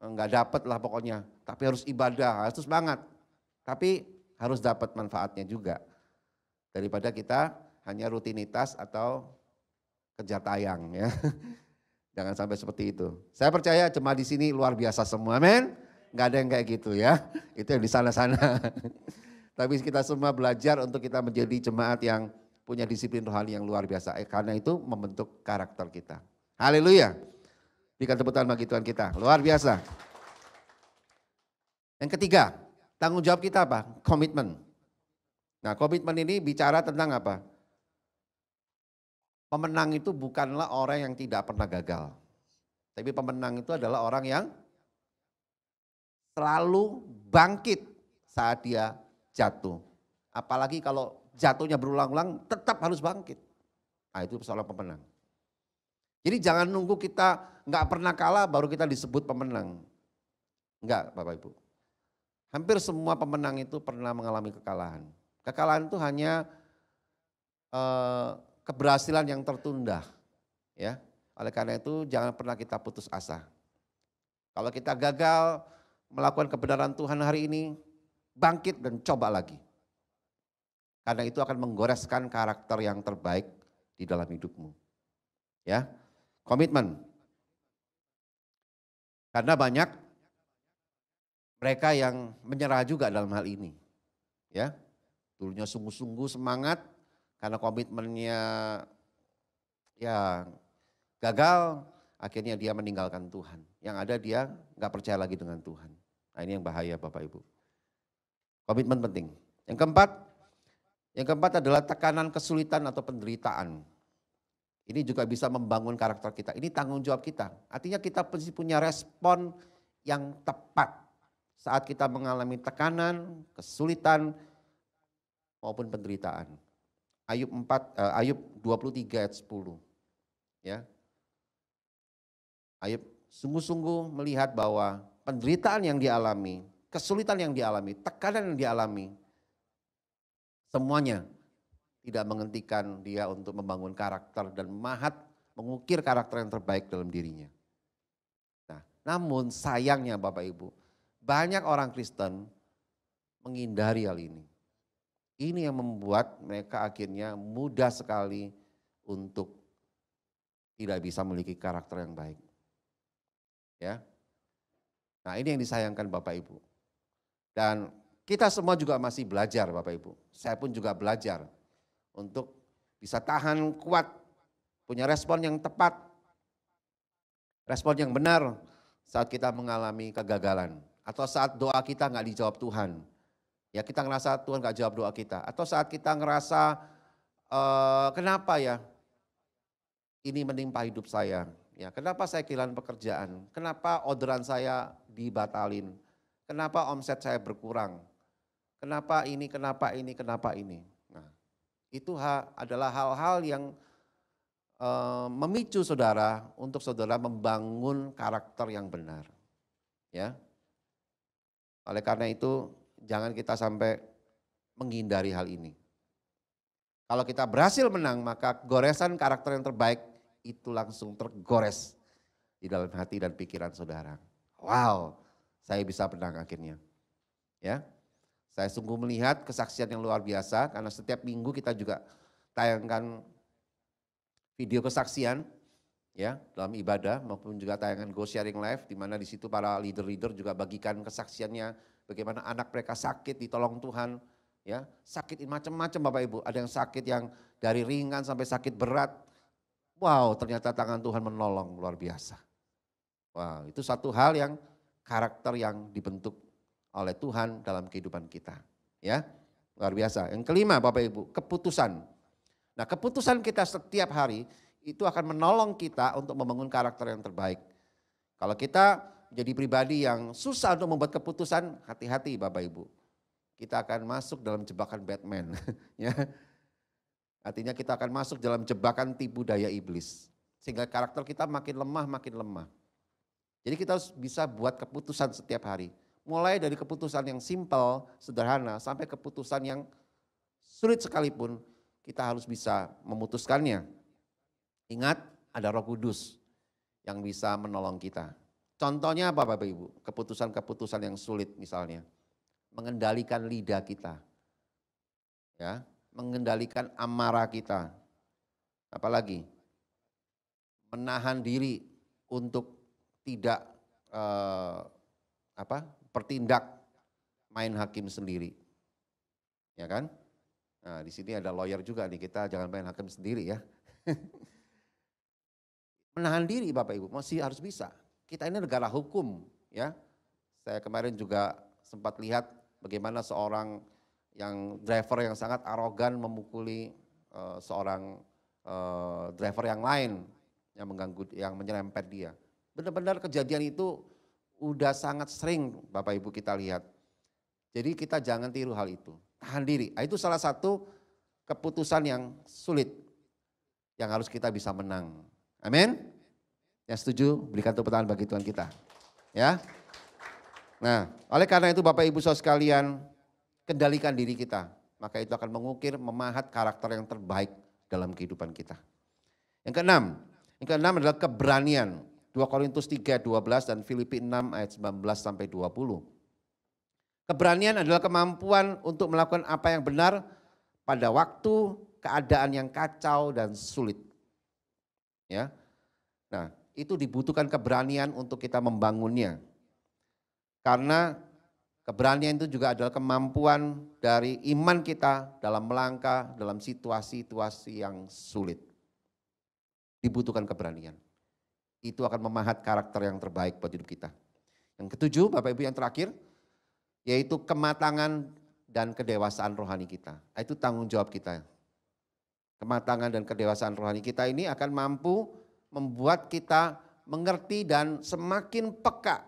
nggak dapat lah pokoknya. Tapi harus ibadah, harus semangat. Tapi harus dapat manfaatnya juga. Daripada kita hanya rutinitas atau kejar tayang ya. Jangan sampai seperti itu. Saya percaya jemaat di sini luar biasa semua, amin. Nggak ada yang kayak gitu ya. Itu yang di sana-sana. Tapi kita semua belajar untuk kita menjadi jemaat yang punya disiplin rohani yang luar biasa. Karena itu membentuk karakter kita. Haleluya. Berikan tepuk tangan bagi Tuhan kita. Luar biasa. Yang ketiga, tanggung jawab kita apa? Komitmen. Nah, komitmen ini bicara tentang apa? Pemenang itu bukanlah orang yang tidak pernah gagal. Tapi pemenang itu adalah orang yang selalu bangkit saat dia jatuh. Apalagi kalau jatuhnya berulang-ulang tetap harus bangkit. Nah, itu seorang pemenang. Jadi jangan nunggu kita nggak pernah kalah baru kita disebut pemenang. Enggak Bapak Ibu. Hampir semua pemenang itu pernah mengalami kekalahan. Kekalahan itu hanya keberhasilan yang tertunda. Ya. Oleh karena itu jangan pernah kita putus asa. Kalau kita gagal melakukan kebenaran Tuhan hari ini, bangkit dan coba lagi. Karena itu akan menggoreskan karakter yang terbaik di dalam hidupmu. Ya. Komitmen. Karena banyak mereka yang menyerah juga dalam hal ini. Ya. Dulunya sungguh-sungguh semangat karena komitmennya ya gagal, akhirnya dia meninggalkan Tuhan. Yang ada dia nggak percaya lagi dengan Tuhan. Nah, ini yang bahaya Bapak Ibu. Komitmen penting. Yang keempat adalah tekanan kesulitan atau penderitaan. Ini juga bisa membangun karakter kita. Ini tanggung jawab kita. Artinya kita mesti punya respon yang tepat saat kita mengalami tekanan, kesulitan maupun penderitaan. Ayub 23 ayat 10. Ya. Ayub sungguh-sungguh melihat bahwa penderitaan yang dialami, kesulitan yang dialami, tekanan yang dialami, semuanya tidak menghentikan dia untuk membangun karakter dan mengukir karakter yang terbaik dalam dirinya. Nah, namun sayangnya Bapak Ibu, banyak orang Kristen menghindari hal ini. Ini yang membuat mereka akhirnya mudah sekali untuk tidak bisa memiliki karakter yang baik. Ya. Nah, ini yang disayangkan Bapak Ibu. Dan kita semua juga masih belajar Bapak Ibu. Saya pun juga belajar untuk bisa tahan kuat, punya respon yang tepat, respon yang benar saat kita mengalami kegagalan. Atau saat doa kita nggak dijawab Tuhan. Ya kita ngerasa Tuhan nggak jawab doa kita. Atau saat kita ngerasa kenapa ya ini menimpa hidup saya. Ya, kenapa saya kehilangan pekerjaan? Kenapa orderan saya dibatalin? Kenapa omset saya berkurang? Kenapa ini, kenapa ini, kenapa ini? Nah, itu adalah hal-hal yang memicu saudara untuk saudara membangun karakter yang benar. Ya. Oleh karena itu, jangan kita sampai menghindari hal ini. Kalau kita berhasil menang, maka goresan karakter yang terbaik itu langsung tergores di dalam hati dan pikiran saudara. Wow, saya bisa menang akhirnya. Ya, saya sungguh melihat kesaksian yang luar biasa karena setiap minggu kita juga tayangkan video kesaksian ya dalam ibadah maupun juga tayangan Go Sharing Live di mana di situ para leader-leader juga bagikan kesaksiannya bagaimana anak mereka sakit ditolong Tuhan. Ya, sakit macam-macam Bapak Ibu, ada yang sakit yang dari ringan sampai sakit berat. Wow, ternyata tangan Tuhan menolong luar biasa. Wow, itu satu hal yang karakter yang dibentuk oleh Tuhan dalam kehidupan kita. Ya, luar biasa. Yang kelima Bapak Ibu, keputusan. Nah, keputusan kita setiap hari itu akan menolong kita untuk membangun karakter yang terbaik. Kalau kita jadi pribadi yang susah untuk membuat keputusan, hati-hati Bapak Ibu. Kita akan masuk dalam jebakan Batman. Ya. Artinya kita akan masuk dalam jebakan tipu daya iblis. Sehingga karakter kita makin lemah, makin lemah. Jadi kita harus bisa buat keputusan setiap hari. Mulai dari keputusan yang simpel, sederhana, sampai keputusan yang sulit sekalipun, kita harus bisa memutuskannya. Ingat, ada Roh Kudus yang bisa menolong kita. Contohnya apa Bapak Ibu? Keputusan-keputusan yang sulit misalnya. Mengendalikan lidah kita. Ya, mengendalikan amarah kita. Apalagi menahan diri untuk tidak bertindak main hakim sendiri. Ya kan? Nah, di sini ada lawyer juga nih, kita jangan main hakim sendiri ya. Menahan diri Bapak Ibu masih harus bisa. Kita ini negara hukum ya. Saya kemarin juga sempat lihat bagaimana seorang yang driver yang sangat arogan memukuli seorang driver yang lain yang mengganggu, yang menyerempet dia. Benar-benar kejadian itu udah sangat sering Bapak Ibu kita lihat. Jadi kita jangan tiru hal itu. Tahan diri. Itu salah satu keputusan yang sulit yang harus kita bisa menang. Amin. Yang setuju berikan tepuk tangan bagi Tuhan kita. Ya. Nah, oleh karena itu Bapak Ibu Saudara sekalian, kendalikan diri kita. Maka itu akan mengukir, memahat karakter yang terbaik dalam kehidupan kita. Yang keenam adalah keberanian. 2 Korintus 3:12 dan Filipi 6 ayat 19 sampai 20. Keberanian adalah kemampuan untuk melakukan apa yang benar pada waktu keadaan yang kacau dan sulit. Ya. Nah, itu dibutuhkan keberanian untuk kita membangunnya. Karena keberanian itu juga adalah kemampuan dari iman kita dalam melangkah dalam situasi-situasi yang sulit. Dibutuhkan keberanian. Itu akan memahat karakter yang terbaik buat hidup kita. Yang ketujuh, Bapak Ibu yang terakhir, yaitu kematangan dan kedewasaan rohani kita. Itu tanggung jawab kita. Kematangan dan kedewasaan rohani kita ini akan mampu membuat kita mengerti dan semakin peka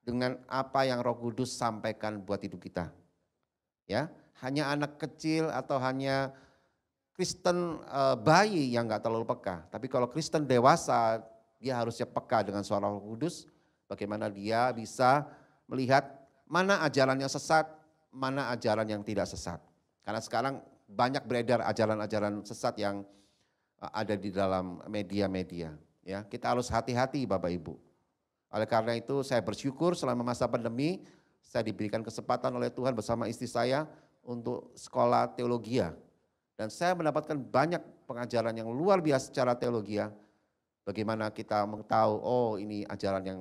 dengan apa yang Roh Kudus sampaikan buat hidup kita. Ya, hanya anak kecil atau hanya Kristen bayi yang nggak terlalu peka. Tapi kalau Kristen dewasa, dia harusnya peka dengan suara Roh Kudus. Bagaimana dia bisa melihat mana ajaran yang sesat, mana ajaran yang tidak sesat. Karena sekarang banyak beredar ajaran-ajaran sesat yang ada di dalam media-media. Ya, kita harus hati-hati Bapak Ibu. Oleh karena itu saya bersyukur selama masa pandemi saya diberikan kesempatan oleh Tuhan bersama istri saya untuk sekolah teologi. Dan saya mendapatkan banyak pengajaran yang luar biasa secara teologi. Bagaimana kita mengetahui, oh ini ajaran yang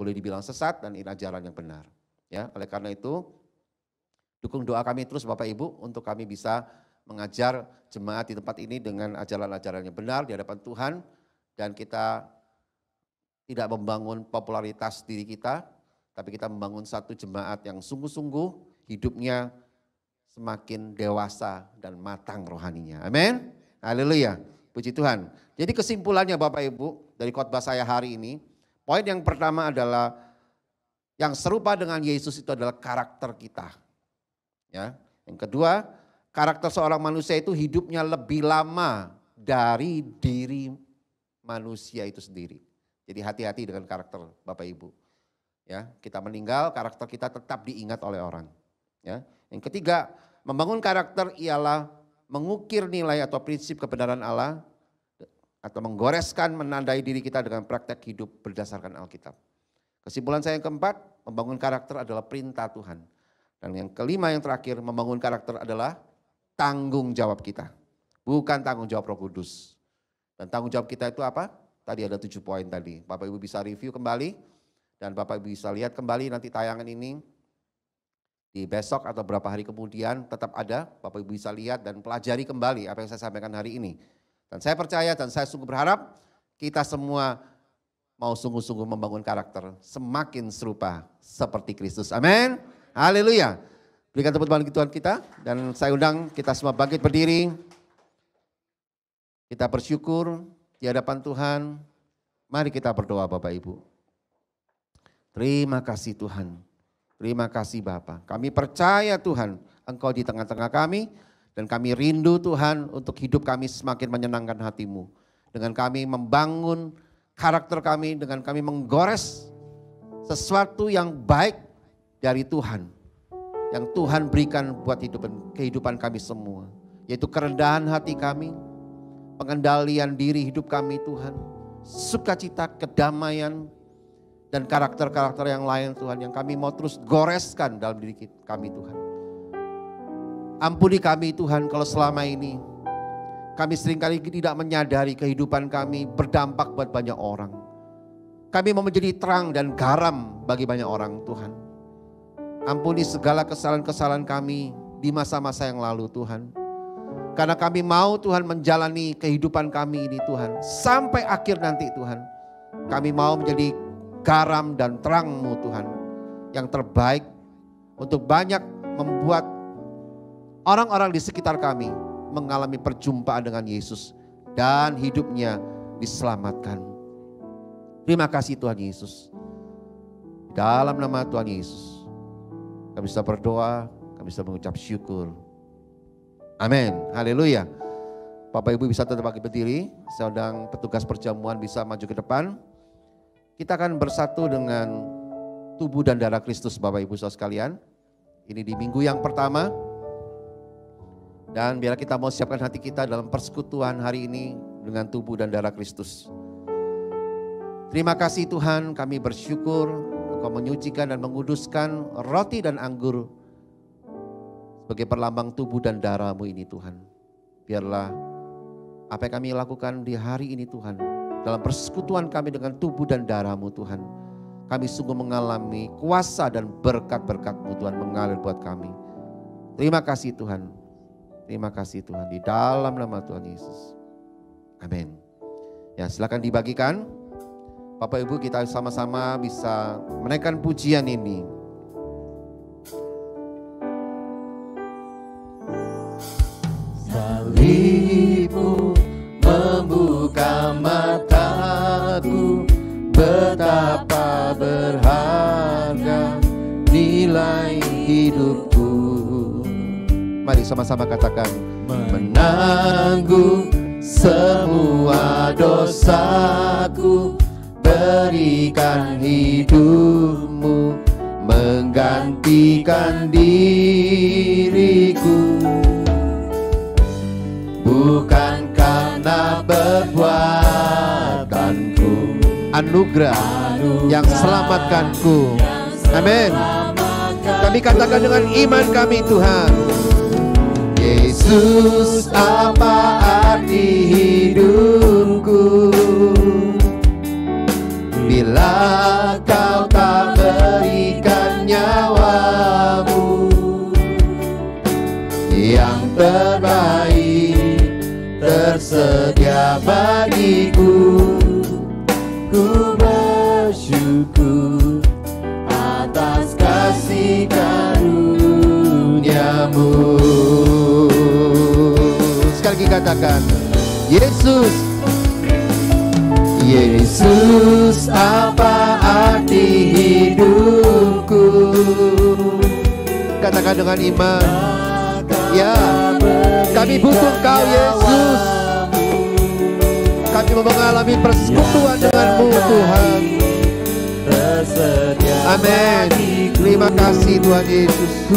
boleh dibilang sesat dan ini ajaran yang benar. Ya, oleh karena itu dukung doa kami terus Bapak Ibu untuk kami bisa mengajar jemaat di tempat ini dengan ajaran-ajaran yang benar di hadapan Tuhan. Dan kita tidak membangun popularitas diri kita, tapi kita membangun satu jemaat yang sungguh-sungguh hidupnya semakin dewasa dan matang rohaninya. Amin. Haleluya. Puji Tuhan. Jadi kesimpulannya Bapak Ibu dari khotbah saya hari ini, poin yang pertama adalah yang serupa dengan Yesus itu adalah karakter kita. Ya. Yang kedua, karakter seorang manusia itu hidupnya lebih lama dari diri manusia itu sendiri. Jadi hati-hati dengan karakter Bapak Ibu. Ya, kita meninggal, karakter kita tetap diingat oleh orang. Ya. Yang ketiga, membangun karakter ialah mengukir nilai atau prinsip kebenaran Allah atau menggoreskan, menandai diri kita dengan praktek hidup berdasarkan Alkitab. Kesimpulan saya yang keempat, membangun karakter adalah perintah Tuhan. Dan yang kelima yang terakhir, membangun karakter adalah tanggung jawab kita. Bukan tanggung jawab Roh Kudus. Dan tanggung jawab kita itu apa? Tadi ada 7 poin tadi. Bapak Ibu bisa review kembali. Dan Bapak Ibu bisa lihat kembali nanti tayangan ini. Di besok atau beberapa hari kemudian tetap ada, Bapak Ibu bisa lihat dan pelajari kembali apa yang saya sampaikan hari ini. Dan saya percaya dan saya sungguh berharap kita semua mau sungguh-sungguh membangun karakter semakin serupa seperti Kristus. Amin. Haleluya. Berikan tepuk tangan Tuhan kita dan saya undang kita semua bangkit berdiri. Kita bersyukur di hadapan Tuhan. Mari kita berdoa Bapak Ibu. Terima kasih Tuhan. Terima kasih Bapa. Kami percaya Tuhan Engkau di tengah-tengah kami. Dan kami rindu Tuhan untuk hidup kami semakin menyenangkan hati-Mu. Dengan kami membangun karakter kami, dengan kami menggores sesuatu yang baik dari Tuhan. Yang Tuhan berikan buat kehidupan kami semua. Yaitu kerendahan hati kami, pengendalian diri hidup kami Tuhan. Sukacita, kedamaian, dan karakter-karakter yang lain Tuhan yang kami mau terus goreskan dalam diri kami Tuhan. Ampuni kami Tuhan kalau selama ini kami seringkali tidak menyadari kehidupan kami berdampak buat banyak orang. Kami mau menjadi terang dan garam bagi banyak orang Tuhan. Ampuni segala kesalahan-kesalahan kami di masa-masa yang lalu Tuhan. Karena kami mau Tuhan menjalani kehidupan kami ini Tuhan. Sampai akhir nanti Tuhan. Kami mau menjadi garam dan terang-Mu Tuhan yang terbaik untuk banyak membuat orang-orang di sekitar kami mengalami perjumpaan dengan Yesus dan hidupnya diselamatkan. Terima kasih Tuhan Yesus. Dalam nama Tuhan Yesus kami bisa berdoa, kami bisa mengucap syukur. Amin. Haleluya. Bapak Ibu bisa tetap berdiri. Saya undang petugas perjamuan bisa maju ke depan. Kita akan bersatu dengan tubuh dan darah Kristus Bapak Ibu saudara sekalian. Ini di minggu yang pertama. Dan biar kita mau siapkan hati kita dalam persekutuan hari ini dengan tubuh dan darah Kristus. Terima kasih Tuhan, kami bersyukur Engkau menyucikan dan menguduskan roti dan anggur sebagai perlambang tubuh dan darah-Mu ini Tuhan. Biarlah apa yang kami lakukan di hari ini Tuhan, dalam persekutuan kami dengan tubuh dan darah-Mu Tuhan, kami sungguh mengalami kuasa dan berkat-berkat-Mu Tuhan mengalir buat kami. Terima kasih Tuhan. Terima kasih Tuhan di dalam nama Tuhan Yesus. Amin. Ya, silakan dibagikan. Bapak Ibu kita sama-sama bisa menaikkan pujian ini. Salib-Mu membuka mataku, betapa berharga nilai hidupku. Mari sama-sama katakan, menanggung semua dosaku, berikan hidup-Mu menggantikan diriku. Bukan karena perbuatanku, anugerah yang selamatkanku. Amin. Kami katakan dengan iman kami Tuhan. Yesus, apa arti hidupku bila Kau tak berikan nyawa-Mu yang terbaik tersedia bagiku. Ku bersyukur atas kasih karuniamu. Sekali lagi katakan, Yesus. Yesus, apa arti hidupku? Katakan dengan iman. Ya, kami butuh Kau Yesus. Kami mau mengalami persekutuan dengan-Mu Tuhan. Amin. Terima kasih Tuhan Yesus.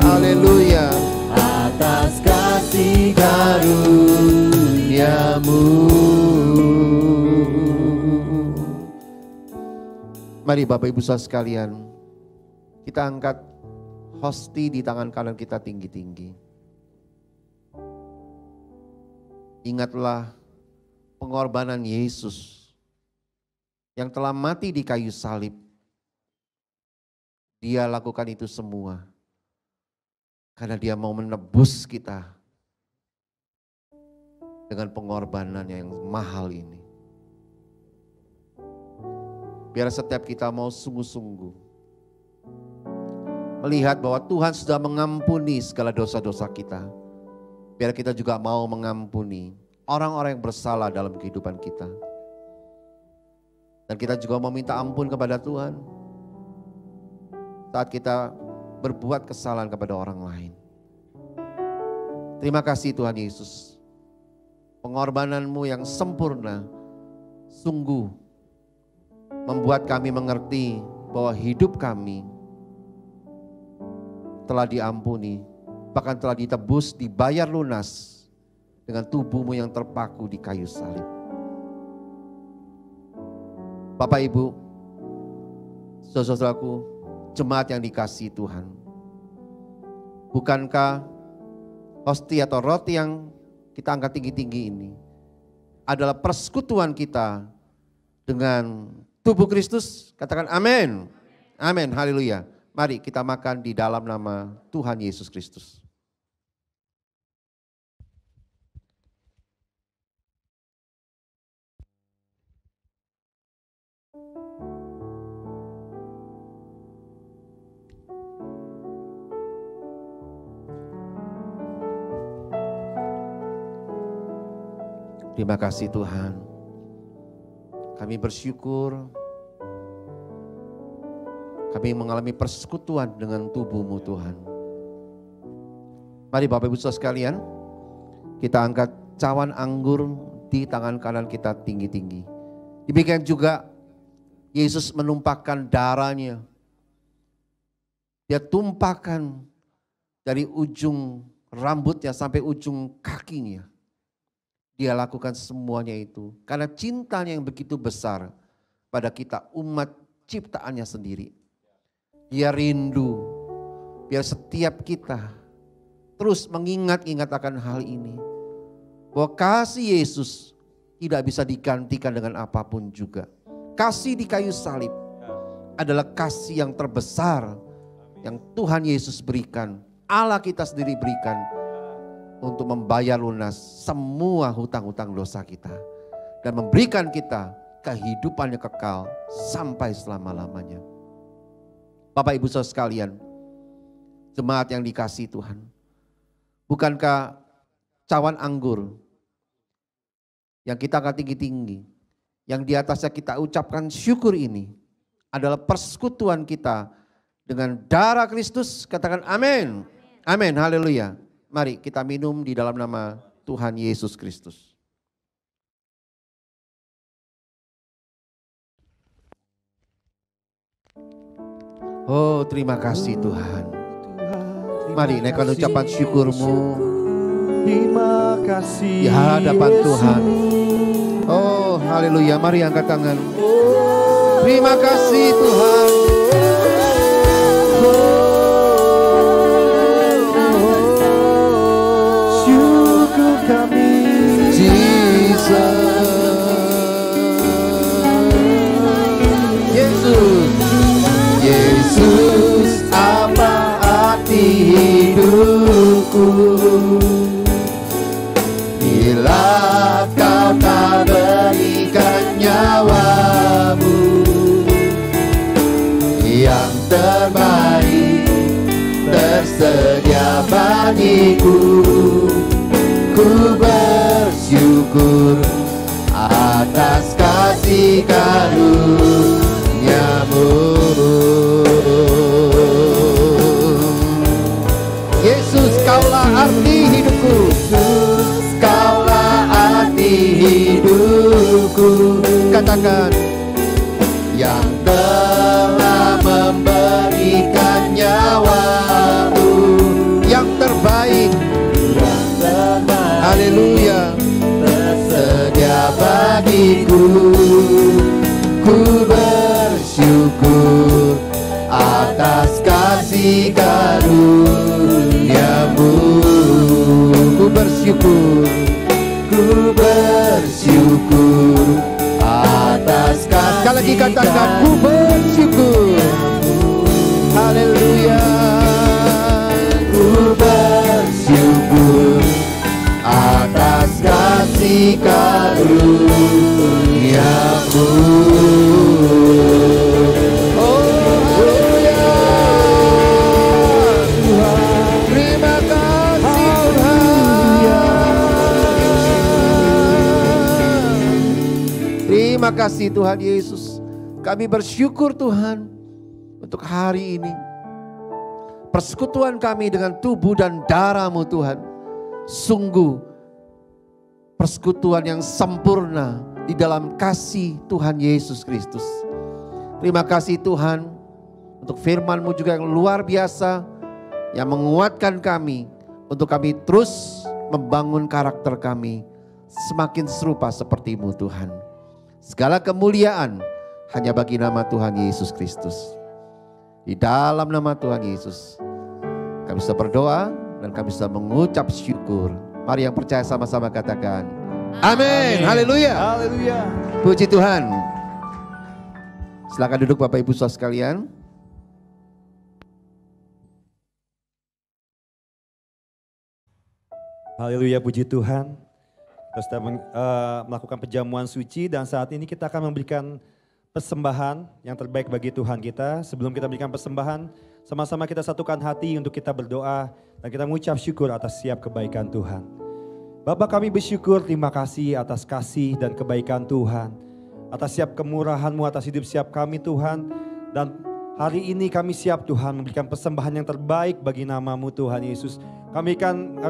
Haleluya. Atas kasih karuniamu. Mari Bapak Ibu Saudara sekalian, kita angkat hosti di tangan kanan kita tinggi-tinggi. Ingatlah pengorbanan Yesus yang telah mati di kayu salib. Dia lakukan itu semua karena Dia mau menebus kita dengan pengorbanan yang mahal ini. Biar setiap kita mau sungguh-sungguh melihat bahwa Tuhan sudah mengampuni segala dosa-dosa kita. Biar kita juga mau mengampuni orang-orang yang bersalah dalam kehidupan kita. Dan kita juga mau minta ampun kepada Tuhan saat kita berbuat kesalahan kepada orang lain. Terima kasih Tuhan Yesus. Pengorbanan-Mu yang sempurna sungguh membuat kami mengerti bahwa hidup kami telah diampuni, bahkan telah ditebus, dibayar lunas dengan tubuh-Mu yang terpaku di kayu salib. Bapak Ibu, saudara-saudaraku, jemaat yang dikasihi Tuhan, bukankah hosti atau roti yang kita angkat tinggi-tinggi ini adalah persekutuan kita dengan tubuh Kristus? Katakan amin. Amin, haleluya. Mari kita makan di dalam nama Tuhan Yesus Kristus. Terima kasih Tuhan. Kami bersyukur kami mengalami persekutuan dengan tubuh-Mu Tuhan. Mari Bapak Ibu Saudara sekalian, kita angkat cawan anggur di tangan kanan kita tinggi-tinggi. Demikian juga Yesus menumpahkan darahnya. Dia tumpahkan dari ujung rambutnya sampai ujung kakinya. Dia lakukan semuanya itu karena cintanya yang begitu besar pada kita, umat ciptaannya sendiri. Dia rindu biar setiap kita terus mengingat-ingat akan hal ini. Bahwa kasih Yesus tidak bisa digantikan dengan apapun juga. Kasih di kayu salib adalah kasih yang terbesar yang Tuhan Yesus berikan. Allah kita sendiri berikan untuk membayar lunas semua hutang-hutang dosa kita. Dan memberikan kita kehidupan yang kekal sampai selama-lamanya. Bapak Ibu Saudara sekalian, jemaat yang dikasihi Tuhan, bukankah cawan anggur yang kita angkat tinggi-tinggi, yang di atasnya kita ucapkan syukur ini adalah persekutuan kita dengan darah Kristus? Katakan amin. Amin, haleluya. Mari kita minum di dalam nama Tuhan Yesus Kristus. Oh, terima kasih Tuhan. Mari naikkan ucapan syukur-Mu Terima kasih di hadapan Yesus. Tuhan. Oh, haleluya. Mari angkat tangan. Terima kasih Tuhan. Syukur kami Jesus. Yesus. Yesus, apa arti hidupku? terbaik tersedia bagiku. Ku bersyukur atas kasih karunia-Mu. Yesus, Kaulah arti hidupku. Kaulah arti hidupku. Katakan, yang telah memberikan nyawa-Mu yang terbaik. Haleluya, tersedia bagiku. Ku bersyukur atas kasih karunia-Mu. Ku bersyukur, ku bersyukur atas kasih. Sekali lagi katakan, ku bersyukur. Haleluya, ku bersyukur atas kasih karunia-Mu. Oh, haleluya. Terima kasih Tuhan. Terima kasih Tuhan Yesus. Kami bersyukur Tuhan untuk hari ini. Persekutuan kami dengan tubuh dan darah-Mu Tuhan. Sungguh persekutuan yang sempurna di dalam kasih Tuhan Yesus Kristus. Terima kasih Tuhan untuk firman-Mu juga yang luar biasa, yang menguatkan kami untuk kami terus membangun karakter kami semakin serupa seperti-Mu Tuhan. Segala kemuliaan hanya bagi nama Tuhan Yesus Kristus. Di dalam nama Tuhan Yesus kami bisa berdoa dan kami bisa mengucap syukur. Mari yang percaya sama-sama katakan amin. Haleluya. Haleluya. Puji Tuhan. Silakan duduk Bapak Ibu Saudara sekalian. Haleluya, puji Tuhan. Kita sudah melakukan perjamuan suci dan saat ini kita akan memberikan persembahan yang terbaik bagi Tuhan kita. Sebelum kita berikan persembahan, sama-sama kita satukan hati untuk kita berdoa dan kita mengucap syukur atas setiap kebaikan Tuhan. Bapa, kami bersyukur, terima kasih atas kasih dan kebaikan Tuhan. Atas setiap kemurahan-Mu atas hidup setiap kami Tuhan. Dan hari ini kami siap Tuhan memberikan persembahan yang terbaik bagi nama-Mu Tuhan Yesus. Kami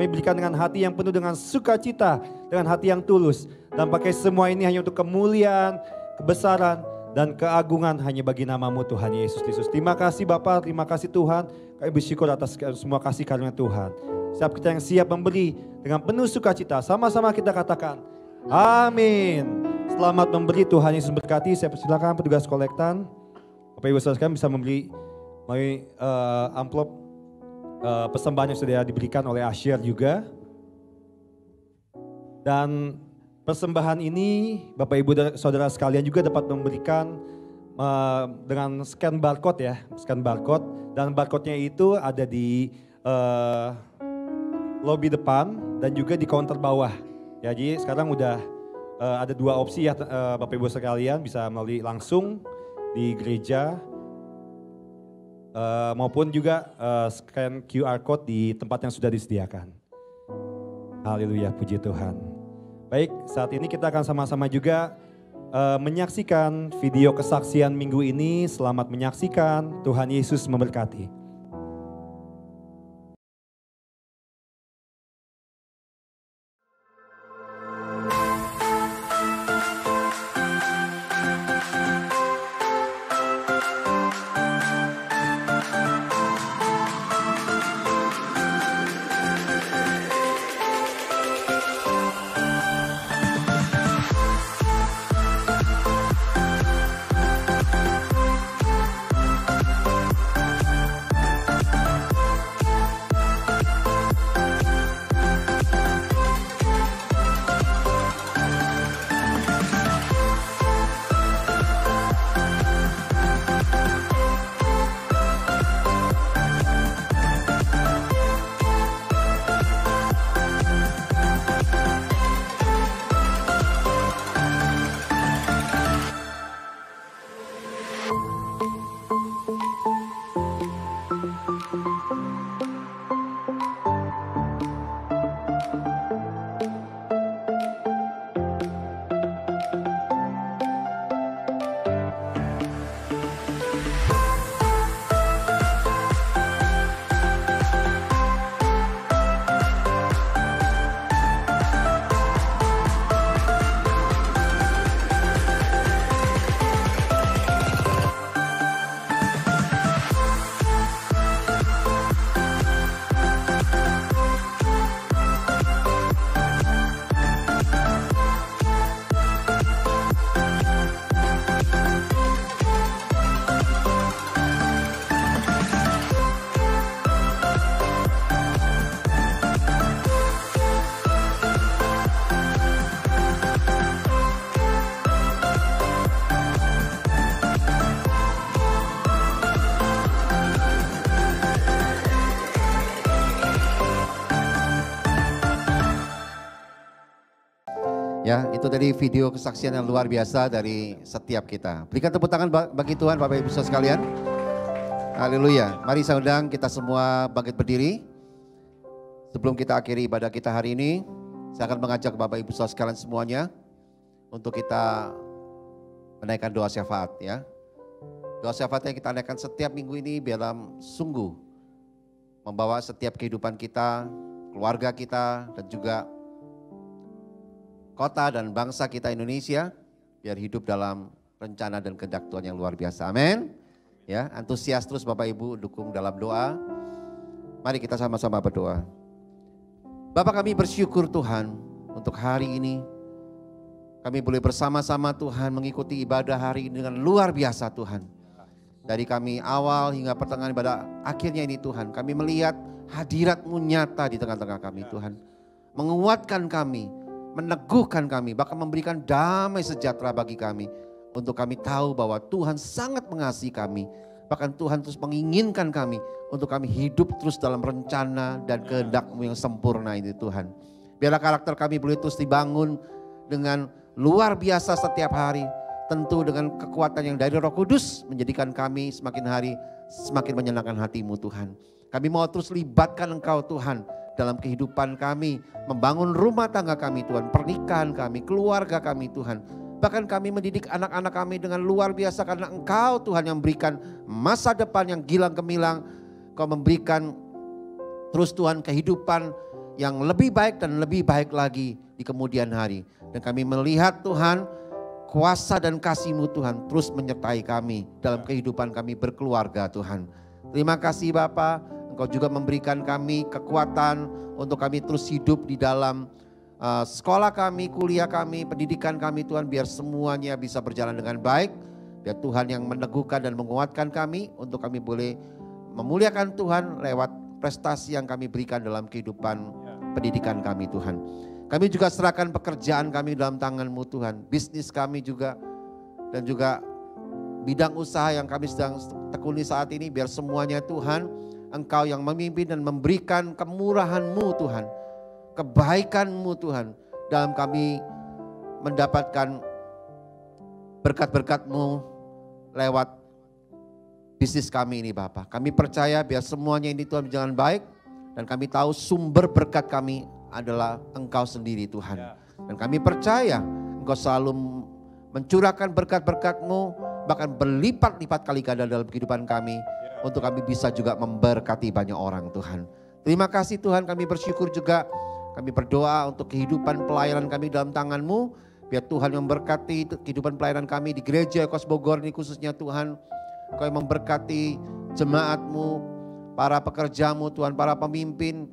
berikan dengan hati yang penuh dengan sukacita, dengan hati yang tulus. Dan pakai semua ini hanya untuk kemuliaan, kebesaran, dan keagungan hanya bagi nama-Mu Tuhan Yesus Kristus. Terima kasih Bapa, terima kasih Tuhan. Kami bersyukur atas semua kasih karunia Tuhan. Setiap kita yang siap memberi dengan penuh sukacita, sama-sama kita katakan amin. Selamat memberi, Tuhan Yesus memberkati. Saya persilakan petugas kolektan. Bapak Ibu Saudara sekalian bisa memberi melalui amplop persembahan yang sudah diberikan oleh Asher juga. Dan persembahan ini Bapak Ibu Saudara sekalian juga dapat memberikan dengan scan barcode ya, scan barcode. Dan barcode-nya itu ada di lobi depan dan juga di counter bawah. Ya, jadi sekarang udah ada dua opsi ya Bapak Ibu sekalian, bisa melalui langsung di gereja maupun juga scan QR code di tempat yang sudah disediakan. Haleluya, puji Tuhan. Baik, saat ini kita akan sama-sama juga menyaksikan video kesaksian minggu ini. Selamat menyaksikan, Tuhan Yesus memberkati. Ya, itu tadi video kesaksian yang luar biasa dari setiap kita. Berikan tepuk tangan bagi Tuhan, Bapak Ibu Saudara sekalian. Haleluya. Mari saya undang kita semua bangkit berdiri. Sebelum kita akhiri ibadah kita hari ini, saya akan mengajak Bapak Ibu Saudara sekalian semuanya untuk kita menaikkan doa syafaat ya. Doa syafaat yang kita naikkan setiap minggu ini biar sungguh membawa setiap kehidupan kita, keluarga kita, dan juga kota dan bangsa kita Indonesia biar hidup dalam rencana dan kehendak Tuhan yang luar biasa. Amin. Ya, antusias terus Bapak Ibu dukung dalam doa. Mari kita sama-sama berdoa. Bapak, kami bersyukur Tuhan untuk hari ini. Kami boleh bersama-sama Tuhan mengikuti ibadah hari ini dengan luar biasa Tuhan. Dari kami awal hingga pertengahan ibadah akhirnya ini Tuhan. Kami melihat hadirat-Mu nyata di tengah-tengah kami Tuhan. Menguatkan kami, meneguhkan kami, bahkan memberikan damai sejahtera bagi kami. Untuk kami tahu bahwa Tuhan sangat mengasihi kami. Bahkan Tuhan terus menginginkan kami untuk kami hidup terus dalam rencana dan kehendak-Mu yang sempurna ini Tuhan. Biarlah karakter kami boleh terus dibangun dengan luar biasa setiap hari. Tentu dengan kekuatan yang dari Roh Kudus menjadikan kami semakin hari semakin menyenangkan hati-Mu Tuhan. Kami mau terus libatkan Engkau Tuhan dalam kehidupan kami, membangun rumah tangga kami Tuhan, pernikahan kami, keluarga kami Tuhan. Bahkan kami mendidik anak-anak kami dengan luar biasa karena Engkau Tuhan yang memberikan masa depan yang gilang gemilang. Engkau memberikan terus Tuhan kehidupan yang lebih baik dan lebih baik lagi di kemudian hari. Dan kami melihat Tuhan kuasa dan kasih-Mu Tuhan terus menyertai kami dalam kehidupan kami berkeluarga Tuhan. Terima kasih Bapa. Engkau juga memberikan kami kekuatan untuk kami terus hidup di dalam sekolah kami, kuliah kami, pendidikan kami Tuhan. Biar semuanya bisa berjalan dengan baik. Biar Tuhan yang meneguhkan dan menguatkan kami untuk kami boleh memuliakan Tuhan lewat prestasi yang kami berikan dalam kehidupan pendidikan kami Tuhan. Kami juga serahkan pekerjaan kami dalam tangan-Mu Tuhan. Bisnis kami juga dan juga bidang usaha yang kami sedang tekuni saat ini. Biar semuanya Tuhan Engkau yang memimpin dan memberikan kemurahan-Mu Tuhan, kebaikan-Mu Tuhan, dalam kami mendapatkan berkat-berkat-Mu lewat bisnis kami ini Bapa. Kami percaya biar semuanya ini Tuhan berjalan baik, dan kami tahu sumber berkat kami adalah Engkau sendiri Tuhan. Dan kami percaya Engkau selalu mencurahkan berkat-berkat-Mu, bahkan berlipat-lipat kali ganda dalam kehidupan kami. Untuk kami bisa juga memberkati banyak orang Tuhan. Terima kasih Tuhan, kami bersyukur juga. Kami berdoa untuk kehidupan pelayanan kami dalam tangan-Mu. Biar Tuhan yang memberkati kehidupan pelayanan kami di gereja Ekos Bogor ini khususnya Tuhan. Engkau yang memberkati jemaat-Mu, para pekerja-Mu Tuhan, para pemimpin.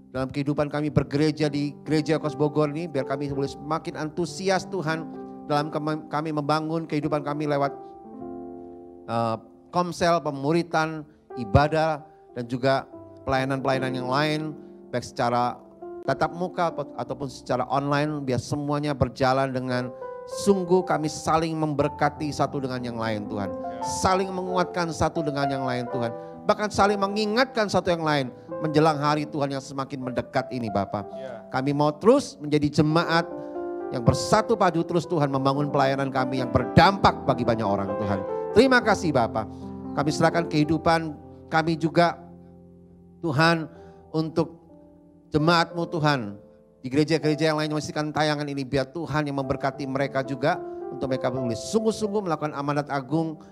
Dalam kehidupan kami bergereja di gereja Ekos Bogor ini. Biar kami boleh semakin antusias Tuhan. Dalam kami membangun kehidupan kami lewat komsel, pemuritan, ibadah, dan juga pelayanan-pelayanan yang lain, baik secara tatap muka ataupun secara online, biar semuanya berjalan dengan sungguh kami saling memberkati satu dengan yang lain Tuhan. Saling menguatkan satu dengan yang lain Tuhan. Bahkan saling mengingatkan satu yang lain menjelang hari Tuhan yang semakin mendekat ini Bapa. Kami mau terus menjadi jemaat yang bersatu padu terus Tuhan membangun pelayanan kami yang berdampak bagi banyak orang Tuhan. Terima kasih Bapa. Kami serahkan kehidupan kami juga Tuhan untuk jemaat-Mu Tuhan. Di gereja-gereja yang lain yang menyaksikan tayangan ini, biar Tuhan yang memberkati mereka juga. Untuk mereka boleh sungguh-sungguh melakukan amanat agung,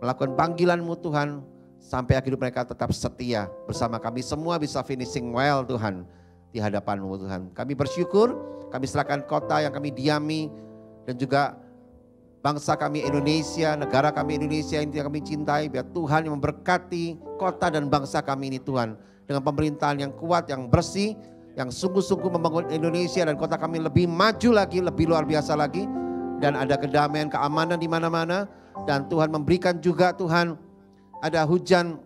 melakukan panggilan-Mu Tuhan. Sampai akhir hidup mereka tetap setia bersama kami semua bisa finishing well Tuhan. Di hadapan-Mu Tuhan. Kami bersyukur, kami serahkan kota yang kami diami dan juga bangsa kami Indonesia, negara kami Indonesia yang kami cintai, biar Tuhan yang memberkati kota dan bangsa kami ini Tuhan. Dengan pemerintahan yang kuat, yang bersih, yang sungguh-sungguh membangun Indonesia dan kota kami lebih maju lagi, lebih luar biasa lagi. Dan ada kedamaian, keamanan di mana-mana. Dan Tuhan memberikan juga Tuhan, ada hujan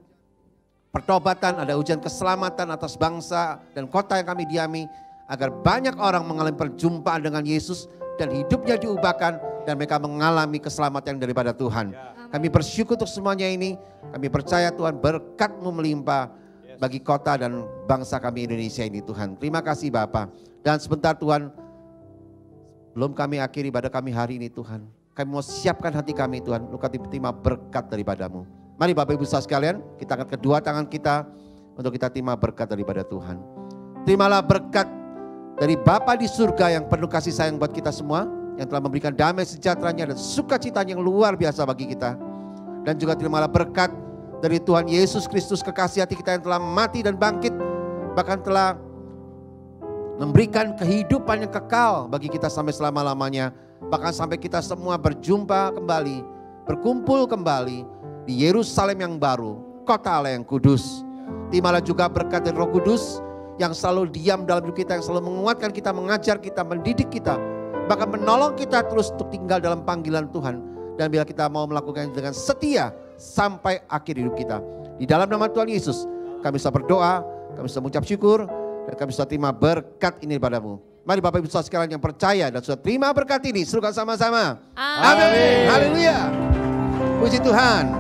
pertobatan, ada hujan keselamatan atas bangsa dan kota yang kami diami. Agar banyak orang mengalami perjumpaan dengan Yesus dan hidupnya diubahkan. Dan mereka mengalami keselamatan daripada Tuhan. Kami bersyukur untuk semuanya ini. Kami percaya Tuhan berkat-Mu melimpah bagi kota dan bangsa kami Indonesia ini Tuhan. Terima kasih Bapa. Dan sebentar Tuhan, Belum kami akhiri ibadah kami hari ini Tuhan. Kami mau siapkan hati kami Tuhan, untuk kami terima berkat daripadamu. Mari Bapak Ibu saudara sekalian, kita angkat kedua tangan kita untuk kita terima berkat daripada Tuhan. Terimalah berkat dari Bapa di surga yang penuh kasih sayang buat kita semua, yang telah memberikan damai sejahteranya dan sukacitanya yang luar biasa bagi kita. Dan juga terimalah berkat dari Tuhan Yesus Kristus, kekasih hati kita yang telah mati dan bangkit, bahkan telah memberikan kehidupan yang kekal bagi kita sampai selama-lamanya. Bahkan sampai kita semua berjumpa kembali, berkumpul kembali di Yerusalem yang baru, kota Allah yang kudus. Terimalah juga berkat dari Roh Kudus yang selalu diam dalam hidup kita, yang selalu menguatkan kita, mengajar kita, mendidik kita, bahkan menolong kita terus untuk tinggal dalam panggilan Tuhan. Dan bila kita mau melakukannya dengan setia sampai akhir hidup kita. Di dalam nama Tuhan Yesus, kami bisa berdoa, kami bisa mengucap syukur, dan kami bisa terima berkat ini padamu. Mari Bapak Ibu saudara sekalian yang percaya dan sudah terima berkat ini, serukan sama-sama. Amin. Haleluya. Puji Tuhan.